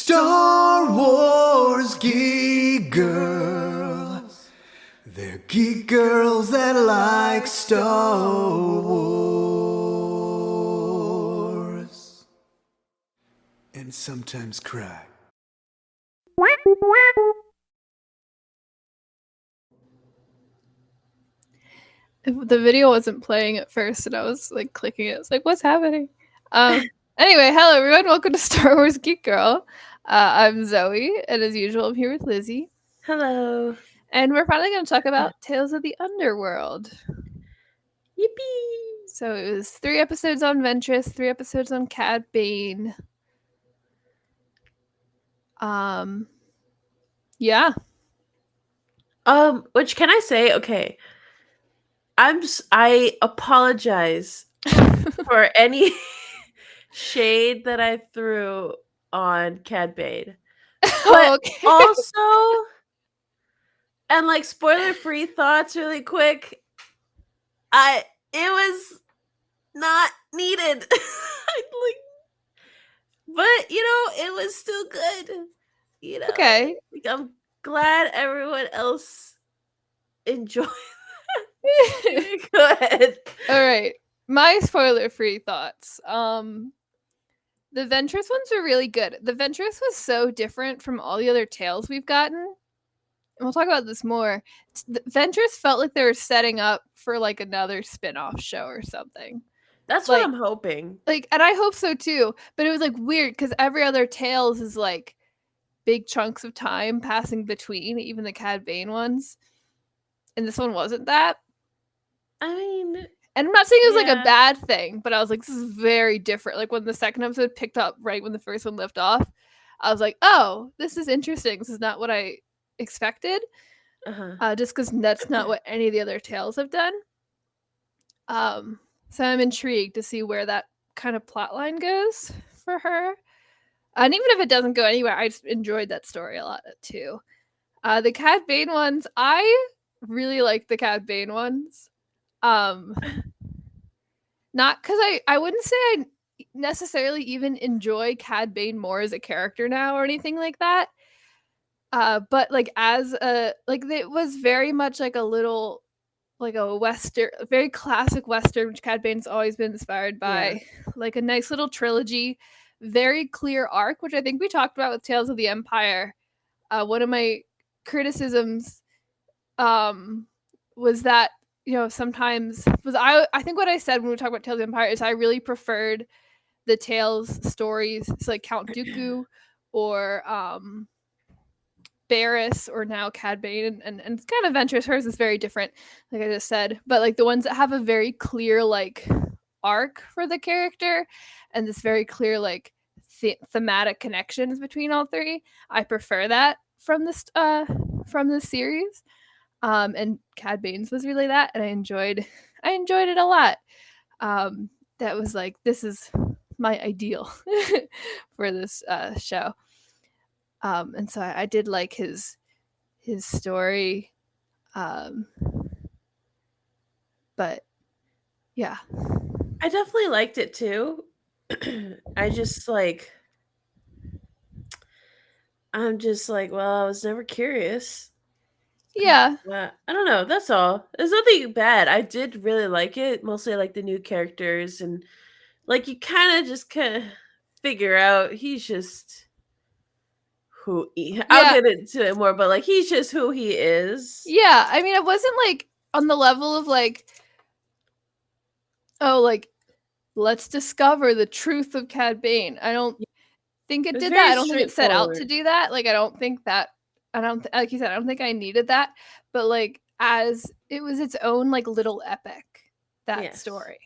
Star Wars Geek Girls. They're geek girls that like Star Wars. And sometimes cry. The video wasn't playing at first, and I was like clicking it. It's like, what's happening? Anyway, hello everyone. Welcome to Star Wars Geek Girl. I'm Zoe, and as usual, I'm here with Lizzy. Hello. And we're finally going to talk about Tales of the Underworld. Yippee! So it was 3 episodes on Ventress, 3 episodes on Cad Bane. Yeah. Which can I say? Okay. I apologize for any shade that I threw on Cad Bane. But Okay. also, and like spoiler-free thoughts really quick, it was not needed. But it was still good. Okay. Like, I'm glad everyone else enjoyed that. Go ahead. All right. My spoiler-free thoughts. The Ventress ones are really good. The Ventress was so different from all the other tales we've gotten. And we'll talk about this more. The Ventress felt like they were setting up for like another spin-off show or something. That's like, what I'm hoping. Like, and I hope so too. But it was like weird because every other tales is like big chunks of time passing between, even the Cad Bane ones. And this one wasn't that. I mean, and I'm not saying it was like a bad thing, but I was like, this is very different. Like when the second episode picked up right when the first one left off, I was like, oh, this is interesting. This is not what I expected. Just because that's not what any of the other tales have done. So I'm intrigued to see where that kind of plot line goes for her. And even if it doesn't go anywhere, I just enjoyed that story a lot too. The Cad Bane ones, I really like the Cad Bane ones. Not because I wouldn't say I necessarily even enjoy Cad Bane more as a character now or anything like that. But like as a like it was very much like a little like a western, very classic western, which Cad Bane's always been inspired by. Like a nice little trilogy, very clear arc, which I think we talked about with Tales of the Empire. One of my criticisms was that sometimes was I think what I said when we talk about Tales of the Empire is I really preferred the Tales stories, so like Count Dooku or Barriss or now Cad Bane, and it's kind of Ventress. Hers is very different, like I just said, but like the ones that have a very clear like arc for the character and this very clear like thematic connections between all three, I prefer that from this series. And Cad Bane's was really that, and I enjoyed it a lot. That was like, this is my ideal for this show. And so I did like his story. But yeah. I definitely liked it too. I just like I'm just like, well, I was never curious. Yeah. I don't know. That's all. There's nothing bad. I did really like it. Mostly like the new characters and like you kind of figure out he's just I'll get into it more, but like he's just who he is. Yeah, I mean, it wasn't like on the level of like, oh, like let's discover the truth of Cad Bane. I don't think it did that. I don't think it set out to do that. Like I don't think that like you said, I don't think I needed that. But like as it was its own like little epic, that story.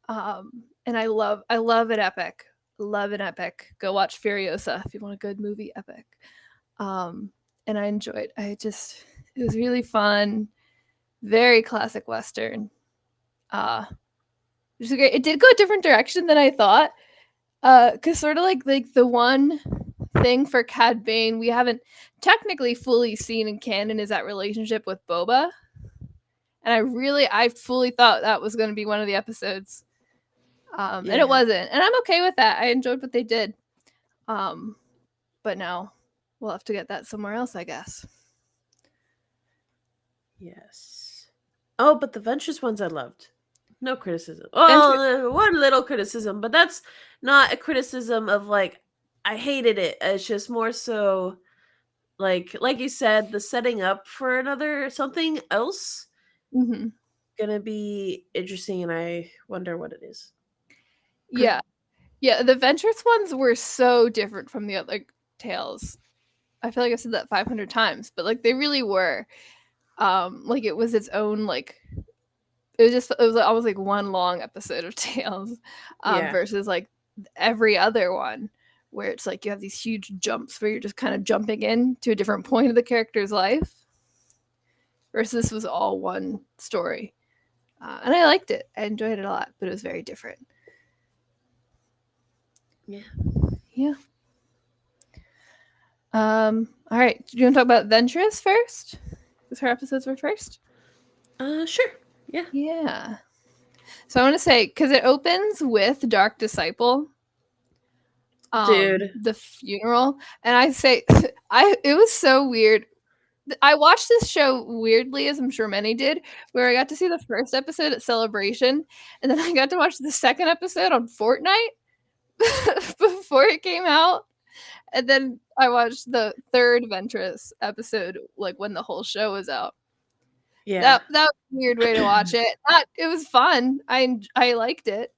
And I love an epic. Love an epic. Go watch Furiosa if you want a good movie epic. And I enjoyed. It was really fun. Very classic Western. Which is great. It did go a different direction than I thought. Cause sort of like the one thing for Cad Bane we haven't technically fully seen in canon is that relationship with Boba. And I fully thought that was gonna be one of the episodes. And it wasn't. And I'm okay with that. I enjoyed what they did. but now we'll have to get that somewhere else, I guess. Yes. Oh, but the Ventress ones I loved. No criticism. Well, one little criticism, but that's not a criticism of like I hated it. It's just more so like you said, the setting up for another something else Mm-hmm. gonna be interesting, and I wonder what it is. Yeah. Yeah, the Ventress ones were so different from the other tales. I feel like I've said that 500 times, but like they really were. Like it was its own like it was almost like one long episode of Tales, Yeah. versus like every other one where it's like you have these huge jumps where you're just kind of jumping in to a different point of the character's life. Versus this was all one story, and I liked it. I enjoyed it a lot, but it was very different. Yeah. Yeah. All right. Do you want to talk about Ventress first? Because her episodes were first. Sure. Yeah. Yeah. So I want to say because it opens with Dark Disciple, Dude. the funeral, and I say, it was so weird. I watched this show weirdly, as I'm sure many did, where I got to see the first episode at Celebration, and then I got to watch the second episode on Fortnite before it came out. And then I watched the third Ventress episode, like when the whole show was out. Yeah. That was a weird way to watch it. It was fun. I liked it.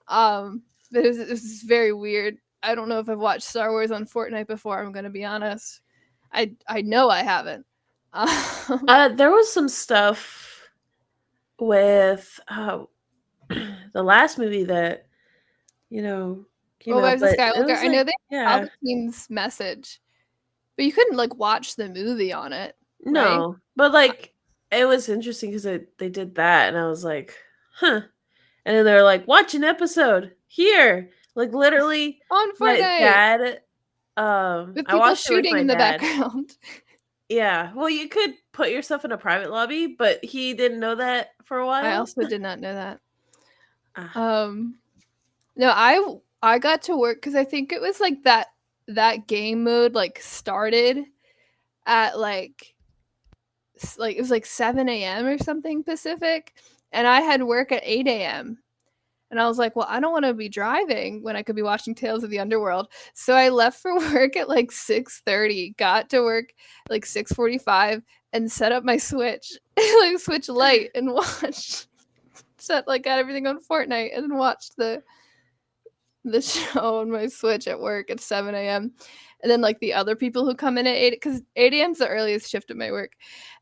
But it was very weird. I don't know if I've watched Star Wars on Fortnite before. I'm gonna be honest. I know I haven't. There was some stuff with the last movie that came out, Rise of but it Skywalker. was I know like, they yeah, Palpatine's message, but you couldn't like watch the movie on it, right? no, but like it was interesting because they did that, and I was like, huh. And then they're like, watch an episode here, like literally. On My Fortnite dad, with I people watched it with shooting my in the dad. background. Yeah, well, you could put yourself in a private lobby, but he didn't know that for a I while. also did not know that. Ah. No, I got to work because I think it was like that game mode like started at like it was like 7 a.m. or something Pacific, and I had work at 8 a.m. And I was like, well, I don't want to be driving when I could be watching Tales of the Underworld. So I left for work at like 6:30, got to work like 6:45, and set up my Switch, like Switch Lite, and watched got everything on Fortnite, and then watched the show on my Switch at work at 7 a.m. And then like the other people who come in at 8, because 8 a.m. is the earliest shift at my work.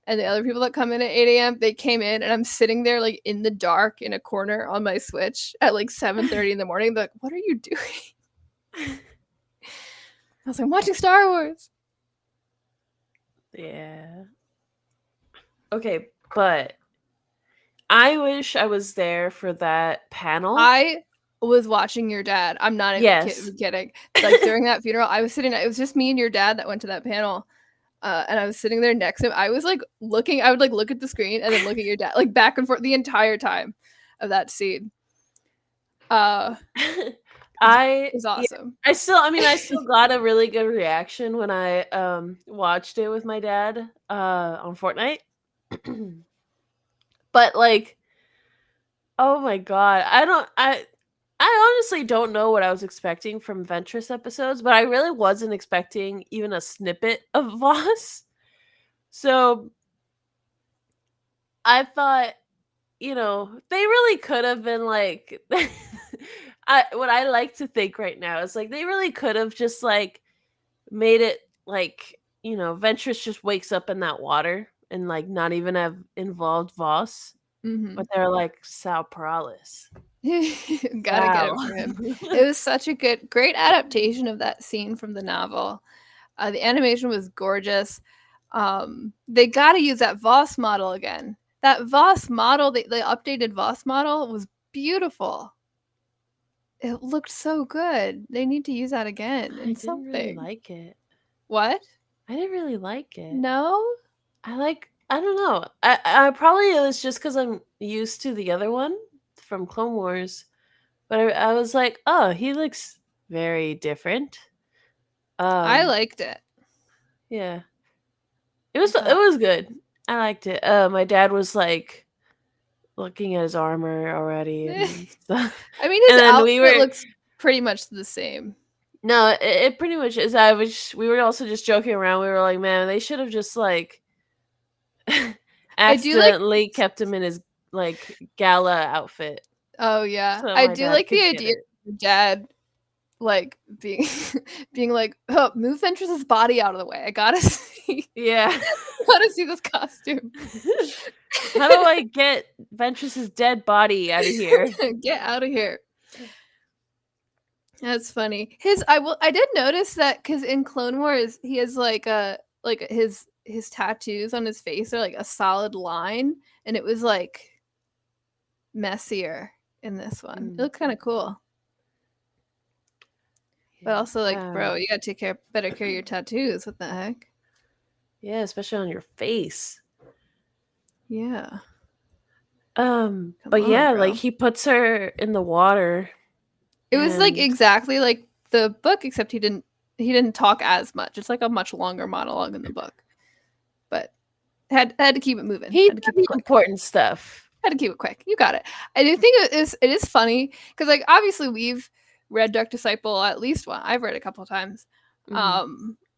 And the other people that come in at 8 a.m., they came in and I'm sitting there like in the dark in a corner on my Switch at like 7:30 in the morning. They're like, what are you doing? I was like, I'm watching Star Wars. Yeah. Okay, but I wish I was there for that panel. I was watching your dad. I'm not even kidding. Like during that funeral, I was sitting. It was just me and your dad that went to that panel, and I was sitting there next to him. I was like looking. I would like look at the screen and then look at your dad, like back and forth the entire time of that scene. It was awesome. I still got a really good reaction when I watched it with my dad on Fortnite. But like, oh my god, I honestly don't know what I was expecting from Ventress episodes, but I really wasn't expecting even a snippet of Voss. So I thought, they really could have been like what I like to think right now is like they really could have just like made it like, Ventress just wakes up in that water and like not even have involved Voss. Mm-hmm. But they're like Sal Perales. Gotta get it for him. It was such a great adaptation of that scene from the novel. The animation was gorgeous. They gotta use that Voss model again. That Voss model, the updated Voss model was beautiful. It looked so good. They need to use that again in something. I didn't really like it. What? I didn't really like it. No? I don't know. I probably it was just because I'm used to the other one from Clone Wars. But I was like, oh, he looks very different. I liked it. Yeah. It thought- was good. I liked it. My dad was like looking at his armor already and stuff. I mean, his And then outfit looks pretty much the same. no, it pretty much is. We were also just joking around. We were like, man, they should have just like I do like. accidentally kept him in his like gala outfit. Oh yeah, So I my do dad like the could get idea it. of your dad like being being like, oh, move Ventress's body out of the way. I gotta see. Yeah. Gotta see this costume. How do I get Ventress's dead body out of here? Get out of here. That's funny. I did notice that because in Clone Wars he has like his tattoos on his face are like a solid line, and it was like messier in this one. It looked kind of cool. But also, like, bro, you gotta take better care of your tattoos. What the heck? Yeah, especially on your face. Yeah. But on, yeah, bro. like he puts her in the water. It was like exactly like the book, except he didn't talk as much. It's like a much longer monologue in the book. But had to keep it moving. He had to keep did it the quick. important stuff. Had to keep it quick. You got it. I do think it is funny because like obviously we've read Dark Disciple at least one. I've read it a couple of times.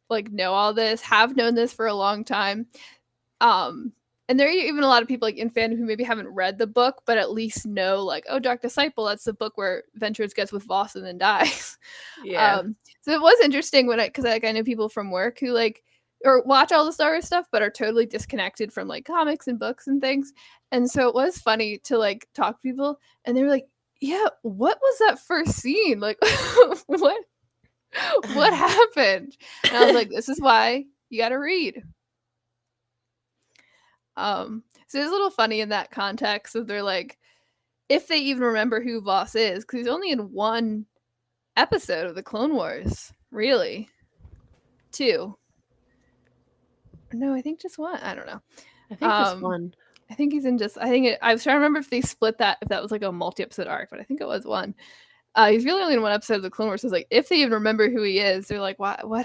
Like know all this, have known this for a long time. And there are even a lot of people like in fandom who maybe haven't read the book, but at least know like, oh, Dark Disciple, that's the book where Ventress gets with Voss and then dies. Yeah. So it was interesting because like I know people from work who like or watch all the Star Wars stuff, but are totally disconnected from like comics and books and things. And so it was funny to like talk to people, and they were like, "Yeah, what was that first scene? Like, what happened?" And I was like, "This is why you got to read." So it's a little funny in that context. So they're like, if they even remember who Voss is, because he's only in one episode of the Clone Wars, really. 2. No, I think just one. I don't know. I think just one. I think he's in just. I was trying to remember if they split that, if that was like a multi-episode arc, but I think it was one. He's really only in one episode of the Clone Wars. So it's like if they even remember who he is, they're like, what what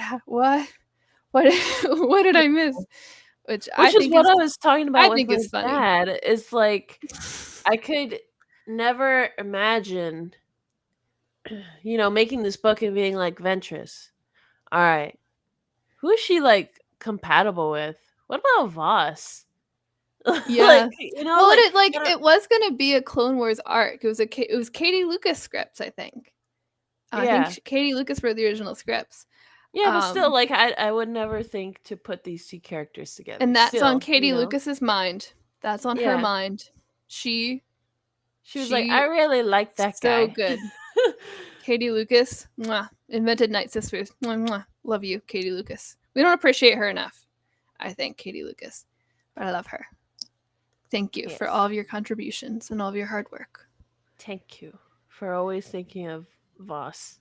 did I miss? Which I think is what I was talking about with my funny. dad. Is like I could never imagine, making this book and being like, Ventress, all right, who is she like compatible with? What about Voss? Yeah. Like, well, it was gonna be a Clone Wars arc. It was Katie Lucas scripts, I think. Yeah. I think Katie Lucas wrote the original scripts. Yeah, but still, like, I would never think to put these two characters together. And that's still, on Katie Lucas's mind. That's on her mind. She was like, I really like that guy. So good. Katie Lucas, mwah, invented Night Sisters. Mwah, mwah. Love you, Katie Lucas. We don't appreciate her enough, I think, Katie Lucas. But I love her. Thank you for all of your contributions and all of your hard work. Thank you for always thinking of Voss.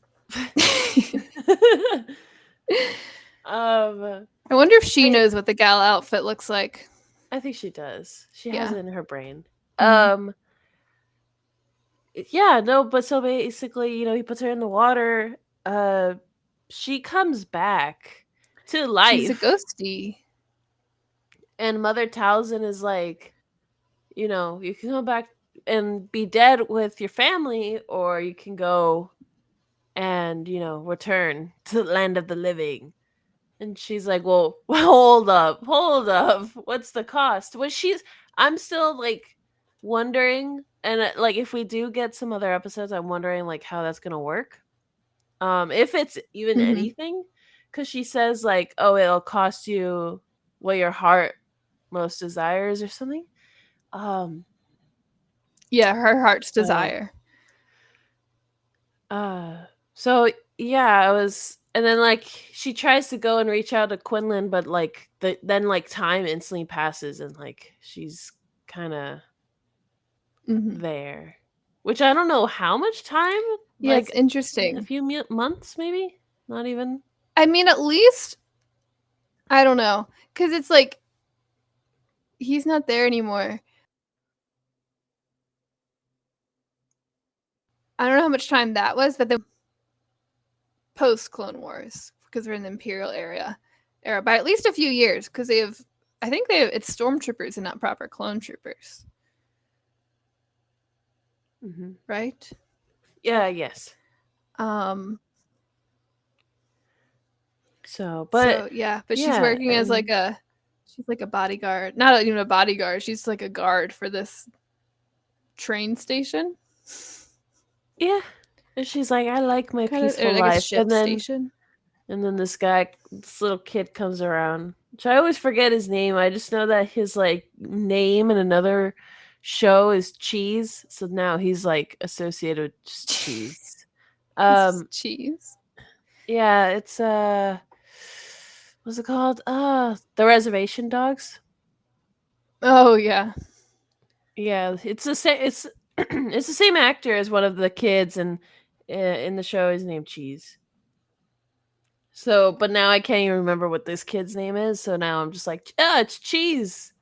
I wonder if she knows what the gala outfit looks like. I think she does. She has it in her brain. Yeah, no, but so basically, he puts her in the water. She comes back to life. She's a ghostie. And Mother Talzin is like, you can come back and be dead with your family, or you can go and, return to the land of the living. And she's like, well, hold up. What's the cost? I'm still like wondering, and like if we do get some other episodes, I'm wondering like how that's gonna work. If it's even anything, because she says like, oh, it'll cost you what your heart most desires or something. Yeah, her heart's desire. So yeah, I was, and then like she tries to go and reach out to Quinlan, but like then like time instantly passes and like she's kind of there, which I don't know how much time. Yeah, like, it's interesting. A few months, maybe not even. I mean, at least I don't know, because it's like he's not there anymore. I don't know how much time that was, but then post Clone Wars, because we're in the Imperial era by at least a few years because it's stormtroopers and not proper clone troopers, right? Yeah, yes. Um, But she's yeah, working as like she's like a bodyguard, not even a bodyguard. She's like a guard for this train station, yeah. And she's like, I like my kind of, peaceful or like a life. ship station. And then this little kid comes around, which I always forget his name. I just know that his like name in another show is Cheese. So now he's like associated with just cheese. Cheese. Yeah, it's what's it called? The Reservation Dogs. Oh yeah. Yeah, it's the same. It's it's the same actor as one of the kids, and in the show is named Cheese. So, but now I can't even remember what this kid's name is. So now I'm just like, it's Cheese.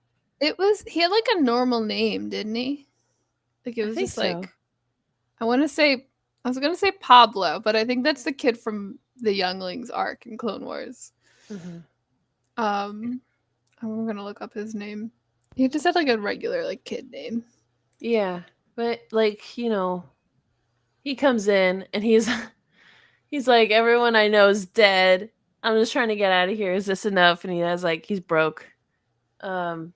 He had like a normal name, didn't he? Like it I was think just like so. I was gonna say Pablo, but I think that's the kid from the Younglings arc in Clone Wars. Mm-hmm. I'm gonna look up his name. He just had like a regular like kid name. Yeah, but like he comes in and he's like, everyone I know is dead. I'm just trying to get out of here. Is this enough? And he's broke. Poor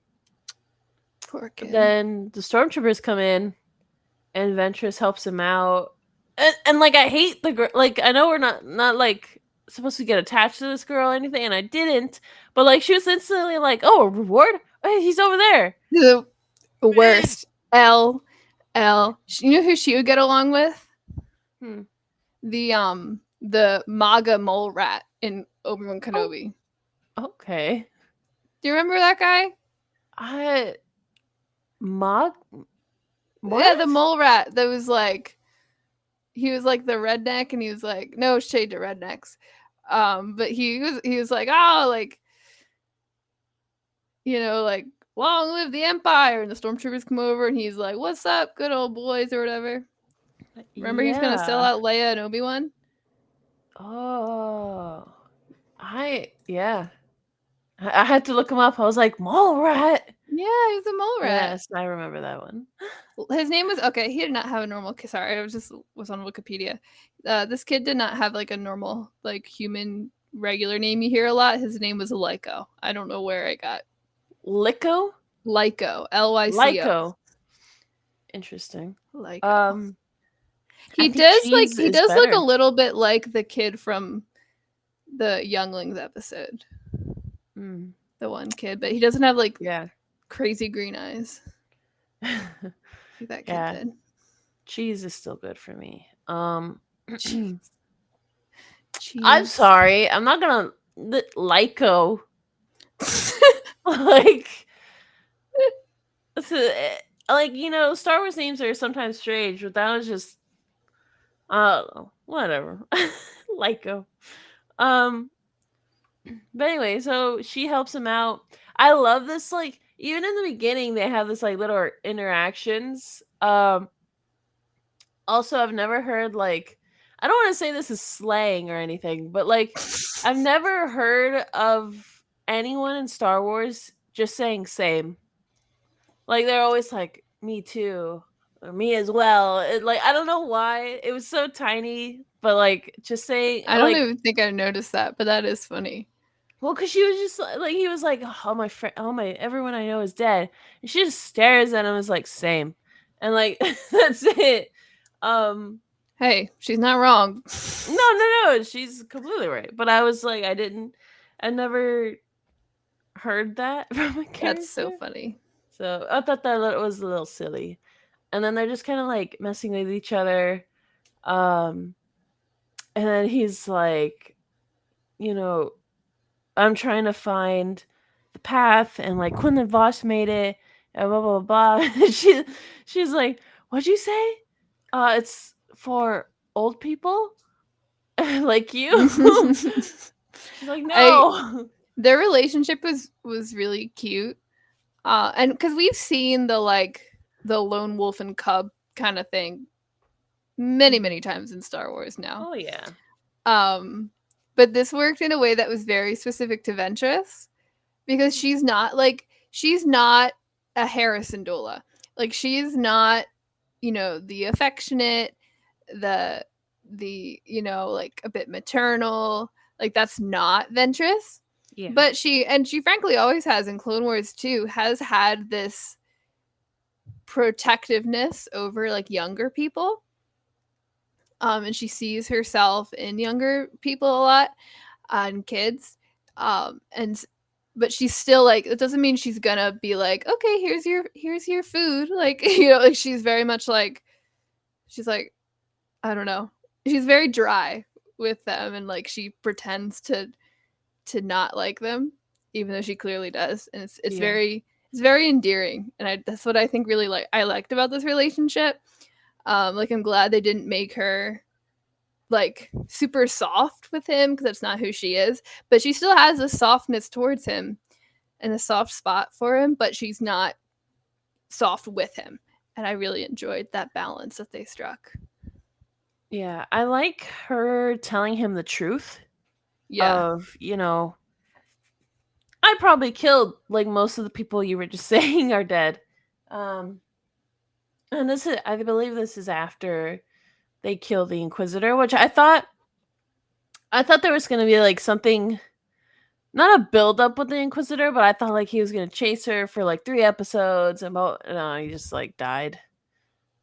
kid. Then the stormtroopers come in, and Ventress helps him out. And like I hate the girl. Like I know we're not like supposed to get attached to this girl or anything, and I didn't. But like she was instantly like, "Oh, a reward! Hey, he's over there." The worst. You know who she would get along with? The MAGA mole rat in Obi-Wan Kenobi. Okay. Do you remember that guy? What? Yeah, the mole rat that was like he was like the redneck and he was like no shade to rednecks. But he was like, oh, like like long live the Empire, and the stormtroopers come over and he's like, what's up, good old boys or whatever. Remember he's gonna sell out Leia and Obi-Wan? Oh. Yeah. I had to look him up. I was like, mole rat. Yeah, he's a mole rat. Yes, I remember that one. His name was he did not have a normal. Sorry, I was on Wikipedia. This kid did not have like a normal like human regular name you hear a lot. His name was Lyco. I don't know where I got Lyco. Lyco. Lyco. Lyco. Interesting. Lyco. He does look a little bit like the kid from the Younglings episode. The one kid, but he doesn't have like crazy green eyes. Like that kid did. Cheese is still good for me. Cheese. I'm sorry. I'm not gonna Lyco. Like Star Wars names are sometimes strange, but that was just I don't know. Whatever. Lyco. But anyway, so she helps him out. I love this, like, even in the beginning they have this like little interactions. Also, I've never heard like I don't want to say this is slang or anything, but like I've never heard of anyone in Star Wars just saying same. Like they're always like me too or me as well. Like I don't know why. It was so tiny, but like just saying I don't even think I noticed that, but that is funny. Well, because she was just like he was like, everyone I know is dead. And she just stares at him as like same. And like that's it. Hey, she's not wrong. No, she's completely right. But I was like, I never heard that from a character. That's so funny. So I thought that was a little silly. And then they're just kind of like messing with each other. And then he's like, I'm trying to find the path, and like Quinlan Voss made it, and blah blah blah. She's like, what'd you say? It's for old people like you. She's like, no. Their relationship was really cute, and because we've seen the lone wolf and cub kind of thing many times in Star Wars now. Oh yeah. but this worked in a way that was very specific to Ventress because she's not a Harrison doula. Like she's not, the affectionate, the like a bit maternal. Like that's not Ventress. Yeah. But she frankly always has in Clone Wars too, has had this protectiveness over like younger people. And she sees herself in younger people a lot, and kids. And but she's still like, it doesn't mean she's gonna be like, okay, here's your food. Like, like she's very much like, she's like, I don't know. She's very dry with them, and like she pretends to not like them, even though she clearly does. And Yeah. it's very endearing, and that's what I think really like I liked about this relationship. Like I'm glad they didn't make her like super soft with him because that's not who she is, but she still has a softness towards him and a soft spot for him, but she's not soft with him. And I really enjoyed that balance that they struck. Yeah. I like her telling him the truth Yeah. of, I probably killed like most of the people you were just saying are dead. Um and I believe this is after they kill the Inquisitor, which I thought there was gonna be like something, not a build up with the Inquisitor, but I thought like he was gonna chase her for like 3 episodes, and no, he just like died.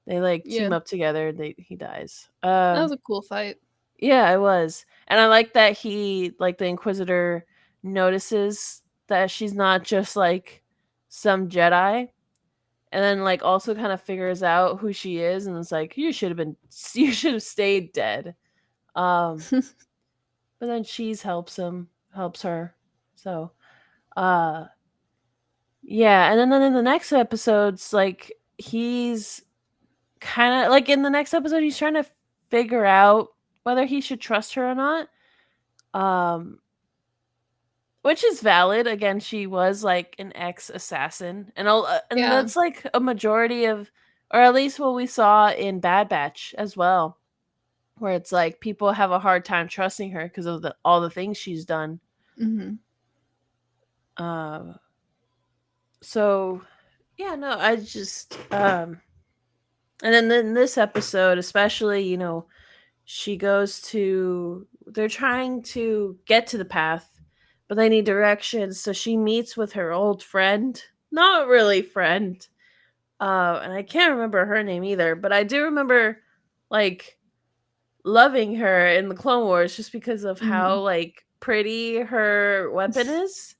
They like Yeah. team up together. He dies. That was a cool fight. Yeah, it was, and I like that the Inquisitor notices that she's not just like some Jedi, and then like also kind of figures out who she is, and it's like you should have stayed dead. Um, but then she's helps her. So, uh, yeah, and then in the next episodes, like he's kind of like in the next episode, he's trying to figure out whether he should trust her or not. Um, which is valid. Again, she was like an ex assassin, and Yeah. that's like a majority of, or at least what we saw in Bad Batch as well, where it's like people have a hard time trusting her because of all the things she's done. Mm-hmm. Uh, so yeah, no, I just and then in this episode, especially, she goes to, they're trying to get to the path, but they need directions. So she meets with her old friend, not really friend, and I can't remember her name either, but I do remember like loving her in the Clone Wars just because of Mm-hmm. how like pretty her weapon is.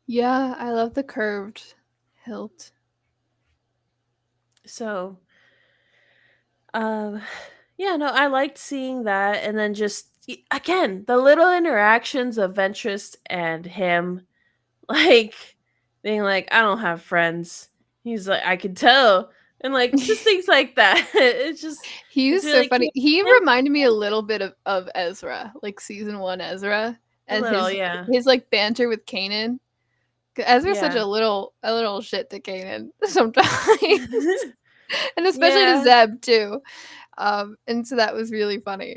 Yeah, I love the curved hilt. So, um, yeah, no, I liked seeing that, and then just again the little interactions of Ventress and him, like being like, "I don't have friends." He's like, "I can tell," and like just things like that. He It's was so really funny. cute. He Him, reminded me a little bit of Ezra, like season 1 Ezra, a and little, his yeah, his like banter with Kanan. 'Cause Ezra's such yeah, a little shit to Kanan sometimes, and especially to yeah, Zeb too. And so that was really funny.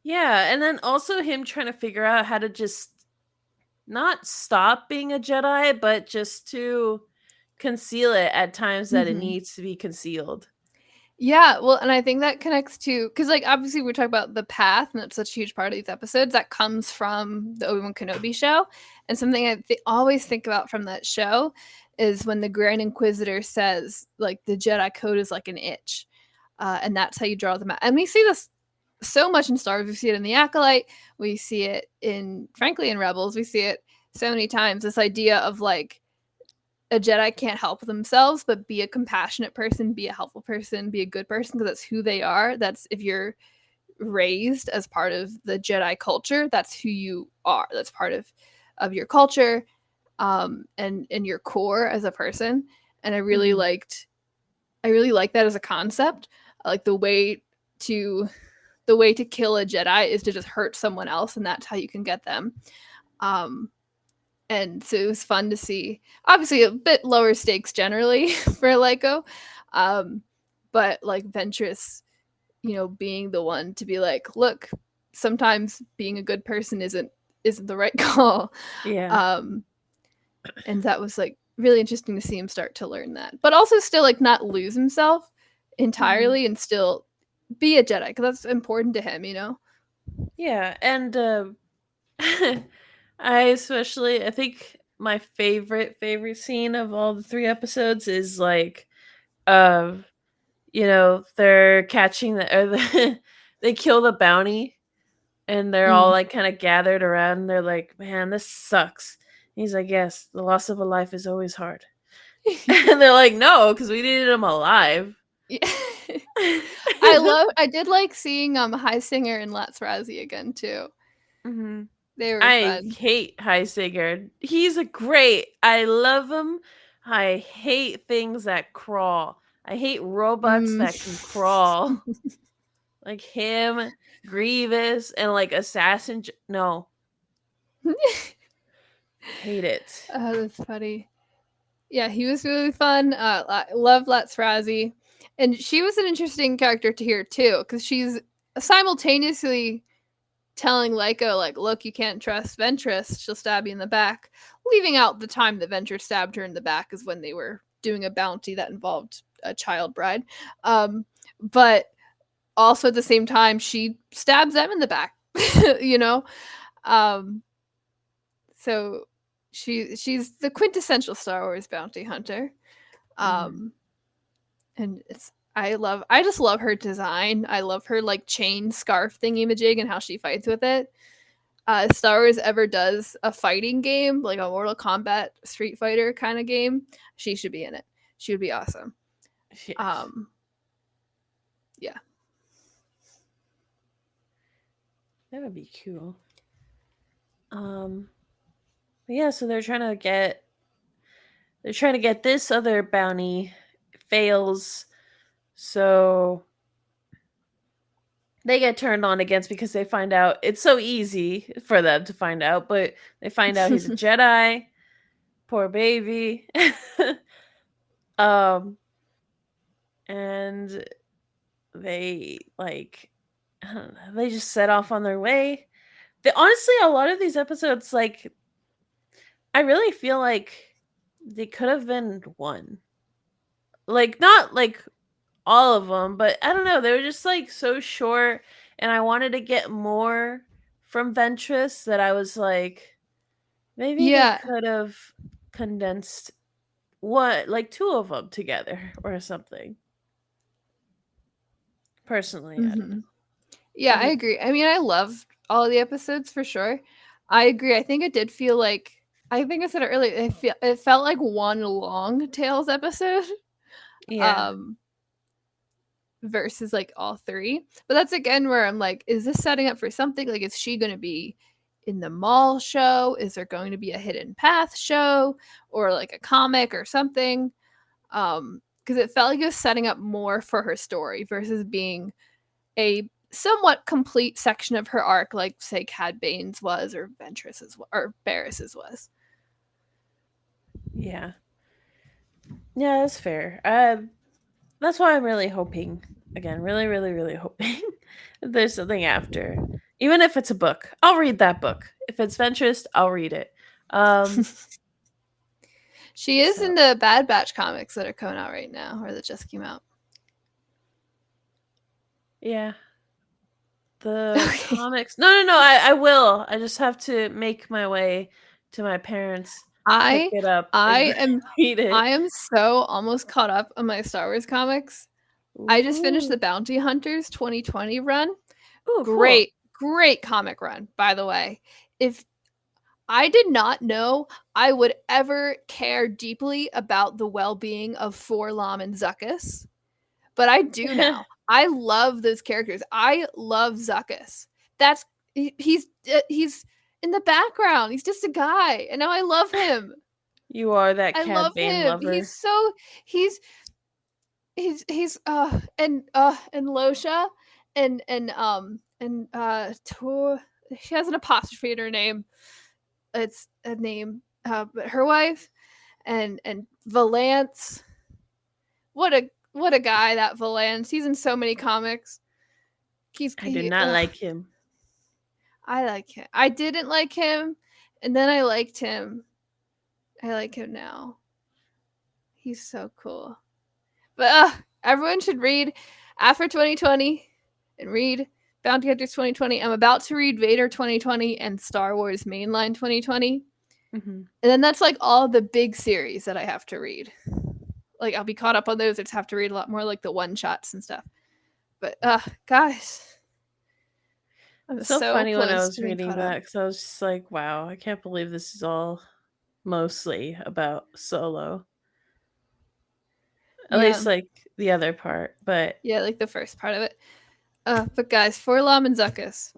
yeah, and then also him trying to figure out how to just not stop being a Jedi, but just to conceal it at times that it Hmm. needs to be concealed. Yeah, well, and I think that connects to because, like, obviously we're talking about the path, and that's such a huge part of these episodes. That comes from the Obi-Wan Kenobi show, and something always think about from that show is when the Grand Inquisitor says, like, the Jedi code is like an itch, and that's how you draw them out. And we see this so much in Star Wars. We see it in the Acolyte. We see it frankly, in Rebels. We see it so many times. This idea of like a Jedi can't help themselves, but be a compassionate person, be a helpful person, be a good person, because that's who they are. That's if you're raised as part of the Jedi culture, that's who you are. That's part of your culture, and your core as a person. And Mhm. I really like that as a concept. Like the way to kill a Jedi is to just hurt someone else, and that's how you can get them. Um, and so it was fun to see. Obviously, a bit lower stakes generally for Lyco, but like Ventress, being the one to be like, look, sometimes being a good person isn't the right call. Yeah. Um, and that was like really interesting to see him start to learn that, but also still like not lose himself entirely and still be a Jedi because that's important to him, you know. Yeah, and I think my favorite scene of all the 3 episodes is like uh they're catching they kill the bounty and they're all Mm. like kind of gathered around and they're like, "Man, this sucks." And he's like, "Yes, the loss of a life is always hard." And they're like, "No, cuz we needed him alive." Yeah. I did like seeing High Singer and Lats Razzie again too. Mhm. They were I fun. hate Heisinger. He's a great. I love him. I hate things that crawl. I hate robots Mm. that can crawl. Like him, Grievous, and like No, hate it. Oh, that's funny. Yeah, he was really fun. I love Lats Razzie, and she was an interesting character to hear too, because she's simultaneously telling Lyco like, "Look, you can't trust Ventress; she'll stab you in the back." Leaving out the time that Ventress stabbed her in the back is when they were doing a bounty that involved a child bride. But also at the same time, she stabs them in the back. You know, um, so she's the quintessential Star Wars bounty hunter. Mhm. Um, and I just love her design. I love her like chain scarf thingy majig and how she fights with it. If Star Wars ever does a fighting game, like a Mortal Kombat Street Fighter kind of game, she should be in it. She would be awesome. Yes, Um, yeah. that would be cool. Um, but yeah, so they're trying to get this other bounty. Fails, so they get turned on against because they find out it's so easy for them to find out, but they find out he's a Jedi. Poor baby. um, and they like I don't know, they just set off on their way. Honestly, a lot of these episodes, like I really feel like they could have been one. Like not like all of them, but I don't know. They were just like so short, and I wanted to get more from Ventress that I was like, maybe they Yeah. could have condensed what like two of them together or something. Personally, I don't know. Hmm. Yeah, What do I you agree. I mean, I love all the episodes for sure. I agree. I think it did feel like I think I said it earlier. It felt like one long Tales episode. Yeah. Um, versus like all three. But that's again where I'm like, is this setting up for something? Like, is she going to be in the mall show? Is there going to be a hidden path show or like a comic or something? Because it felt like it was setting up more for her story versus being a somewhat complete section of her arc, like say Cad Bane's was or Ventress's or Barris's was. Yeah. Yeah, that's fair. That's why I'm really hoping again, really, really, really hoping that there's something after. Even if it's a book, I'll read that book. If it's Ventress, I'll read it. Um, She is in so the Bad Batch comics that are coming out right now, or that just came out. yeah, the Okay. comics. No. I will. I just have to make my way to my parents, pick I it up, and I am read it. I am so almost caught up on my Star Wars comics. I just finished the Ooh, Bounty Hunters 2020 run. ooh, cool. Great comic run, by the way. If I did not know I would ever care deeply about the well-being of Forlom and Zuckuss, but I do now. I love those characters. I love Zuckuss. That's he's in the background. He's just a guy, and now I love him. You are that I love Cad Bane him. lover. He's and Losha and Tor, she has an apostrophe in her name. It's a name, but her wife and Valance. What a guy that Valance. He's in so many comics. I do not like him. I like him. I didn't like him, and then I liked him. I like him now. He's so cool. But everyone should read After 2020 and read Bounty Hunters 2020. I'm about to read Vader 2020 and Star Wars Mainline 2020. Mm-hmm. And then that's like all the big series that I have to read. Like I'll be caught up on those. I just have to read a lot more like the one shots and stuff. But guys, I'm So so funny when I close was to being reading caught up. that because I was just like, wow, I can't believe this is all mostly about Solo. At Yeah. least like the other part, but Yeah, like the first part of it. But guys, Forlom and Zuckus.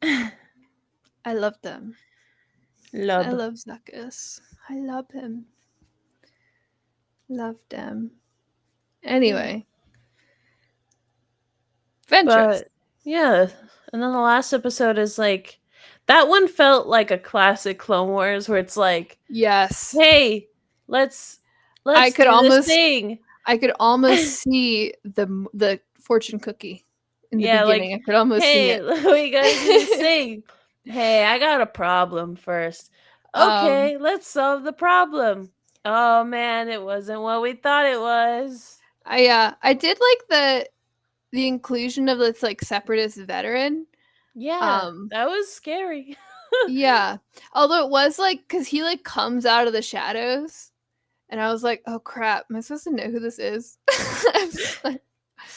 I love them. I love. love Zuckus. I love him. Love them. Anyway. Ventress. But yeah, and then the last episode is like that one felt like a classic Clone Wars where it's like, Yes. hey, let's I could do this almost thing. I could almost see the fortune cookie in the Yeah, beginning. like, I could almost see hey, it. we gotta do this thing. Hey, I got a problem first. Okay, let's solve the problem. Oh man, it wasn't what we thought it was. I did like the inclusion of this like separatist veteran. Yeah, that was scary. Yeah. Although it was like cuz he like comes out of the shadows and I was like, "Oh crap, am I supposed to know who this is?" I was like,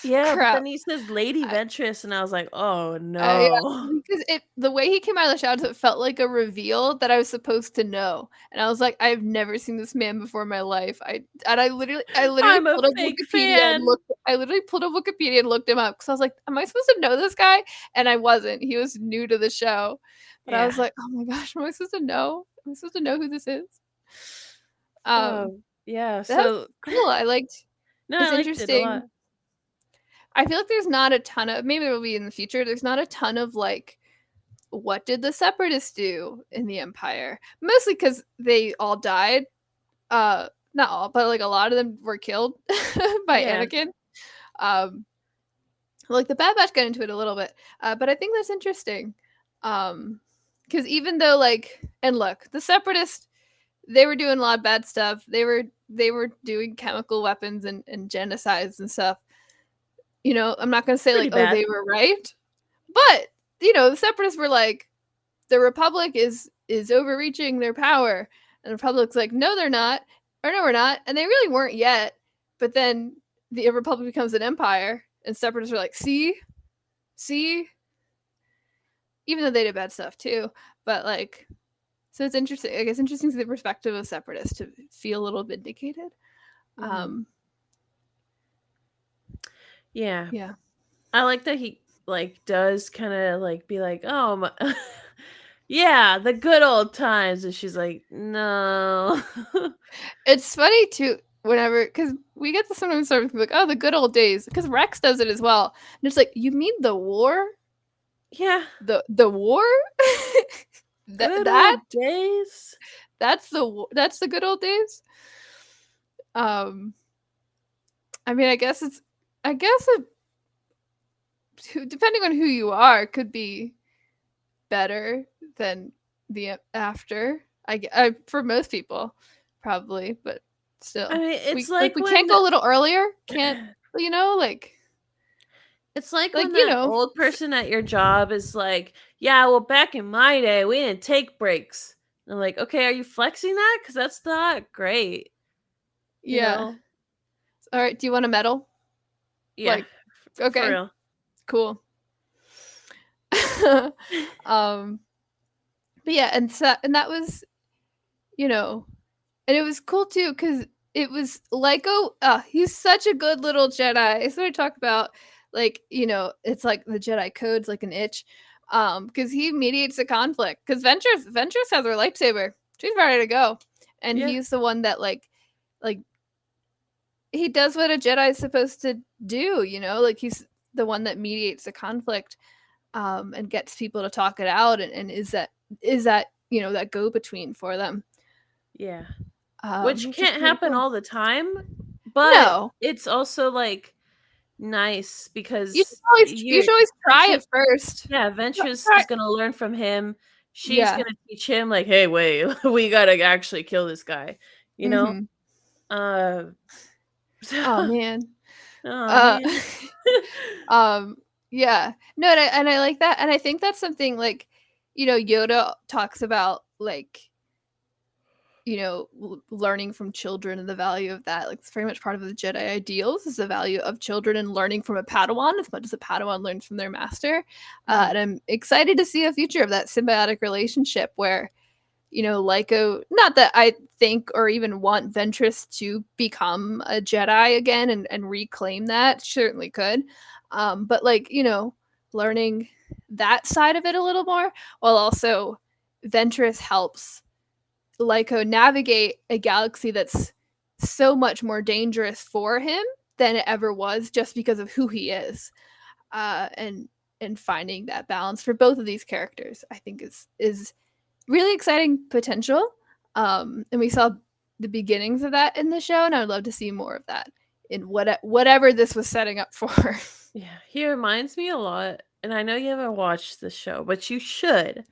Yeah, but crap. then he says Lady I, Ventress, and I was like, oh yeah, no. because the way he came out of the shadows, it felt like a reveal that I was supposed to know, and I was like, I've never seen this man before in my life. I literally I'm a pulled up fake Wikipedia and fan. looked. I literally pulled up Wikipedia and looked him up because I was like, am I supposed to know this guy? And I wasn't. He was new to the show, but I Yeah. was like, oh my gosh, am I supposed to know? Am I supposed to know who this is? Um, Yeah, that's so cool. I liked. no, It's I liked it a interesting. lot. I feel like there's not a ton of maybe there will be in the future. There's not a ton of like what did the separatists do in the empire, mostly because they all died, not all but like a lot of them were killed by Yeah. Anakin. Like the Bad Batch got into it a little bit, but I think that's interesting, because even though like and look the separatists, they were doing a lot of bad stuff. They were doing chemical weapons and genocides and stuff. I'm not going to say Pretty like, oh, bad. they were right, but the separatists were like, the Republic is overreaching their power, and the Republic's like, no, they're not, or no, we're not, and they really weren't yet. But then the Republic becomes an empire, and separatists are like, see, even though they did bad stuff too, but like, so it's interesting. I guess interesting to the perspective of separatists to feel a little vindicated. Yeah. Yeah. I like that he like does kind of like be like, oh my yeah, the good old times, and she's like, no. It's funny too, whenever because we get to sometimes sort of like, oh, the good old days, because Rex does it as well, and it's like, you mean the war? Yeah, The war? good that old days. that's the good old days. I mean, I guess depending on who you are, could be better than the after. For most people, probably, but still, I mean, it's we like can't when go a little earlier. Can't like it's like like when that old person at your job is like, yeah, well, back in my day, we didn't take breaks. And I'm like, okay, are you flexing that? Because that's not great. yeah. All right, do you want a medal? Yeah, Like, for okay, real. cool. um, but yeah, and that was, and it was cool too because it was like, oh, he's such a good little Jedi. So I talk about like, it's like the Jedi code's like an itch, because he mediates the conflict. Because Ventress has her lightsaber, she's ready to go, and Yeah. he's the one that like he does what a Jedi is supposed to do. Like he's the one that mediates the conflict, and gets people to talk it out, and is that that go between for them. Yeah. Which Which is can't pretty happen cool. all the time, but No. it's also like nice You should because always try it Ventress, first. yeah, Ventress Try is gonna learn from him. She's Yeah. gonna teach him like, hey, wait, we gotta actually kill this guy, you know? Mhm. Uh, Oh, man. oh Uh, man. um, yeah. No, and I like that, and I think that's something, like, Yoda talks about, like, learning from children and the value of that. Like, it's very much part of the Jedi ideals is the value of children and learning from a Padawan as much as a Padawan learns from their master. And I'm excited to see a future of that symbiotic relationship where, Lyco, not that I think or even want Ventress to become a Jedi again and reclaim that, certainly could. But like, learning that side of it a little more, while also Ventress helps Lyco navigate a galaxy that's so much more dangerous for him than it ever was just because of who he is. And finding that balance for both of these characters, I think is really exciting potential. And we saw the beginnings of that in the show, and I would love to see more of that in whatever this was setting up for. Yeah, he reminds me a lot, and I know you haven't watched the show, but you should.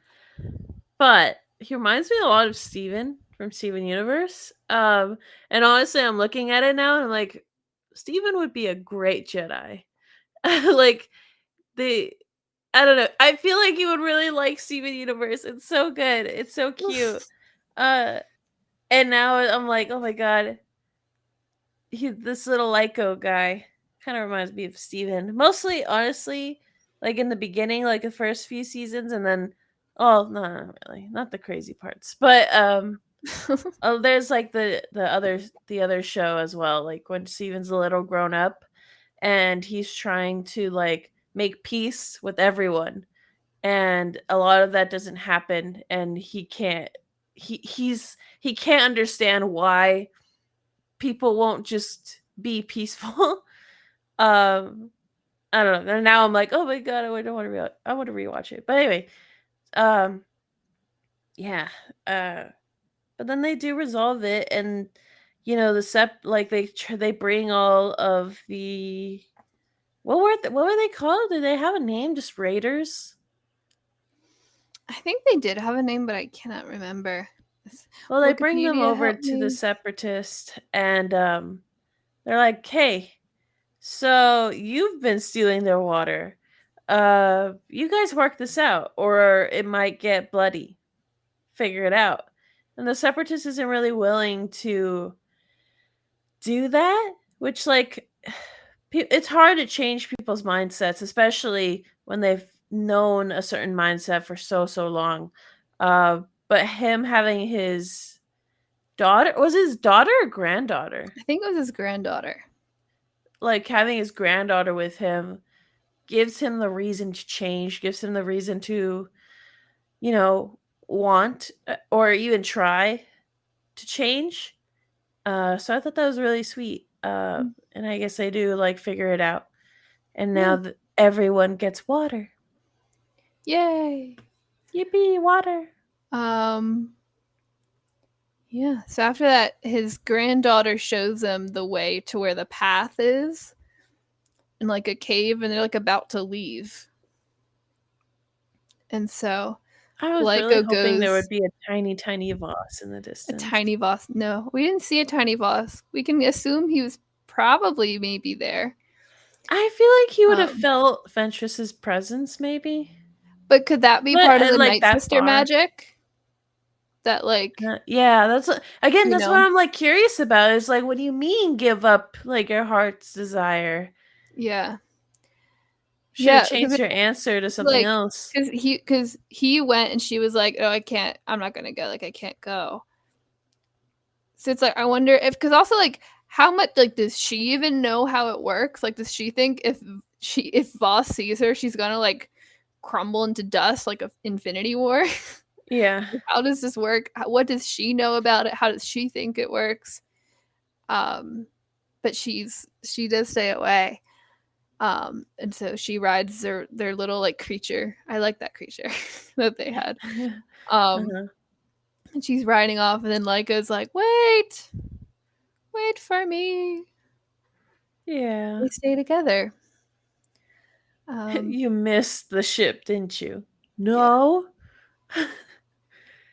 But he reminds me a lot of Steven from Steven Universe. And honestly, I'm looking at it now and I'm like, Steven would be a great Jedi. Like the I don't know. I feel like you would really like Steven Universe. It's so good. It's so cute. Uh and now I'm like, oh my god, this little Lyco guy kind of reminds me of Steven. Mostly, honestly, like in the beginning, like the first few seasons, and then, oh no, not really, not the crazy parts, but oh, there's like the other show as well, like when Steven's a little grown up, and he's trying to like make peace with everyone, and a lot of that doesn't happen, and he can't. He can't understand why people won't just be peaceful. um, I don't know. And now I'm like, oh my god, I want to rewatch it. But anyway, um, yeah. Uh, but then they do resolve it, and like they bring all of the what were they called? Did they have a name? Just raiders? I think they did have a name, but I cannot remember. Well, they bring them Wikipedia, over help to the me. separatist, and they're like, hey, so you've been stealing their water. You guys work this out, or it might get bloody. Figure it out. And the separatist isn't really willing to do that, which like it's hard to change people's mindsets, especially when they've known a certain mindset for so long. But him having his daughter, was his daughter or granddaughter? I think it was his granddaughter. Like having his granddaughter with him gives him the reason to change, gives him the reason to, you know, want or even try to change. So I thought that was really sweet. And I guess they do like figure it out. And Yeah. now everyone gets water. Yay. Yippee, water. Um yeah. So after that, his granddaughter shows him the way to where the path is in like a cave, and they're like about to leave. And so I was really Lyco hoping there would goes, be a tiny, tiny Voss in the a distance. tiny Voss. No, we didn't see a tiny Voss. We can assume he was probably maybe there. I feel like he would have Um, felt Ventress's presence, maybe. but could that be But part of the like Night that Sister far. magic? That like, Yeah, again, you that's what know, I'm like curious about. Is like, what do you mean give up like your heart's desire? yeah, Should have yeah, because changed your answer to something like, else. because he went and she was like, oh, I can't, I'm not gonna go, like I can't go. So it's like I wonder if, because also like how much, like, does she even know how it works? Like, does she think if Voss sees her, she's gonna like crumble into dust like a Infinity War? Yeah. How does this work? What does she know about it? How does she think it works? Um, but she does stay away. And so she rides their little like creature. I like that creature that they had. Um, Uh-huh. and she's riding off, and then Lyca's like, wait for me. Yeah. They stay together. You missed the ship, didn't you? No.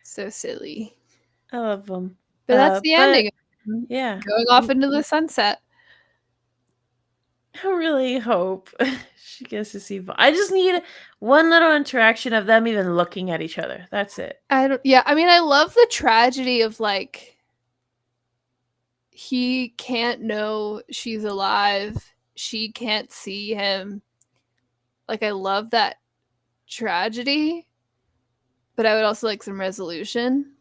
So silly. I love them. But that's the ending. Yeah. Going off into the sunset. I really hope she gets to see. I just need one little interaction of them even looking at each other. That's it. I mean, I love the tragedy of like he can't know she's alive. She can't see him. Like I love that tragedy, but I would also like some resolution.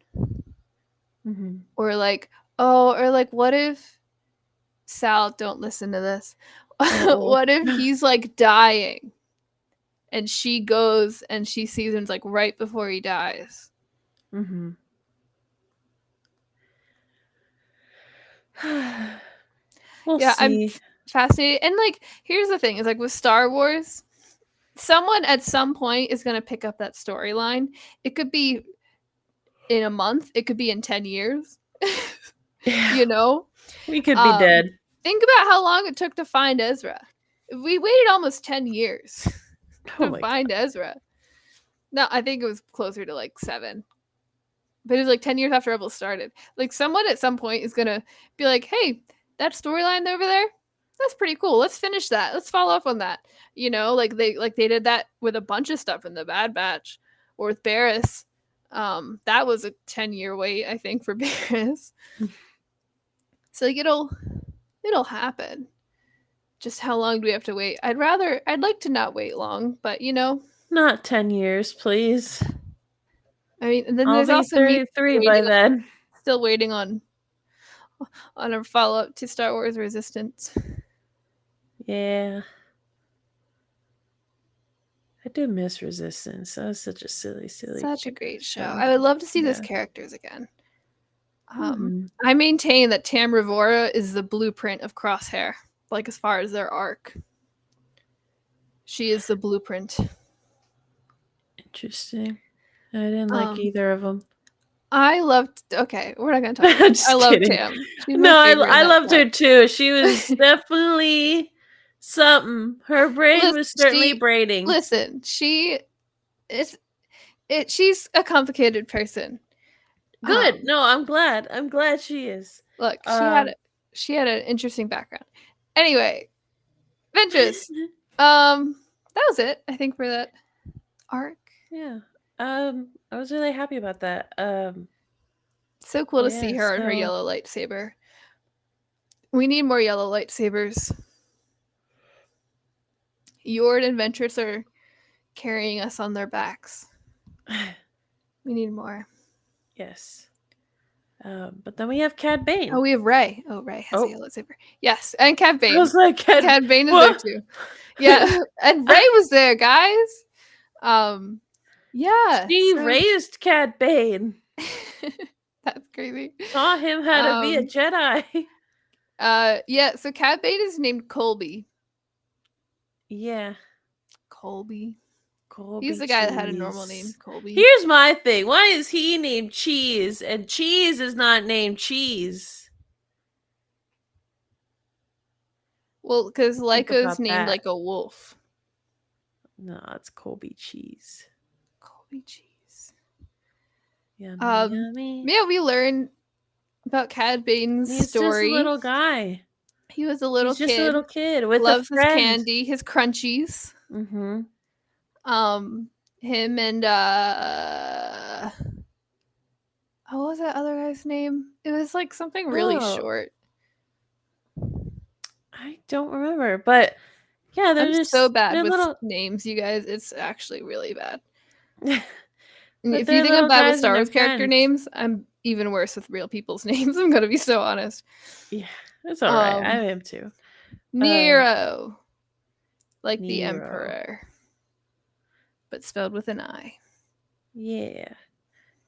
Mm-hmm. Or like, oh, or like what if Sal, don't listen to this. What if he's like dying and she goes and she sees him like right before he dies? Mm-hmm. We'll Yeah, I'm see. fascinated. And like, here's the thing: is like with Star Wars, someone at some point is going to pick up that storyline. It could be in a month. It could be in 10 years. You know, We could be dead. think about how long it took to find Ezra. We waited almost 10 years Oh to my find Ezra. No, I think it was closer to like 7. But it was like 10 years after Rebels started. Like someone at some point is gonna be like, hey, that storyline over there, that's pretty cool. Let's finish that. Let's follow up on that. You know, like they did that with a bunch of stuff in the Bad Batch or with Barris. That was a 10-year wait, I think, for Barris. So like it'll happen. Just how long do we have to wait? I'd like to not wait long, but you know, Not 10 years, please. I mean, and then I'll there's be also me 33 by then. still waiting on a follow up to Star Wars Resistance. Yeah. I do miss Resistance. That was such a silly Such a great show. I would love to see those characters again. I maintain that Tam Rivora is the blueprint of Crosshair, like as far as their arc. She is the blueprint. Interesting. I didn't like either of them. I loved. Okay, we're not gonna talk about it. I love Tam. She's No, my favorite I loved point. her too. She was definitely something. Her brain was certainly braiding. Listen, she is. She's a complicated person. Good. No, I'm glad. I'm glad she is. Look, she had an interesting background. Anyway, Ventress. That was it, I think, for that arc. Yeah. I was really happy about that. So cool to see her and her yellow lightsaber. We need more yellow lightsabers. Yord and Ventress are carrying us on their backs. We need more. Yes. But then we have Cad Bane. Oh, we have Rey. Oh, Rey has a yellow lightsaber. Yes, and Cad Bane. I was like, Cad Bane is there too. Yeah, and Rey was there, guys. Yeah. She raised Cad Bane. That's crazy. Taught him how to be a Jedi. Yeah, so Cad Bane is named Colby. Yeah. Colby. Colby. He's the guy that had a normal name, Colby. Here's my thing. Why is he named Cheese and Cheese is not named Cheese? Well, because Lyco's named like a wolf. No, it's Colby Cheese. Colby Cheese. Yummy, yummy. Yeah, we learned about Cad Bane's story. He's just a little guy. He was a little kid. Just a little kid with loves a friend. His candy, his crunchies. Mm-hmm. Him and what was that other guy's name? It was like something really short. I don't remember, but yeah, they're just so bad with names, you guys. It's actually really bad. If you think I'm bad with Star Wars character names, I'm even worse with real people's names. I'm gonna be so honest. Yeah, it's all right. I am too. Nero, like the Emperor, but spelled with an I. Yeah,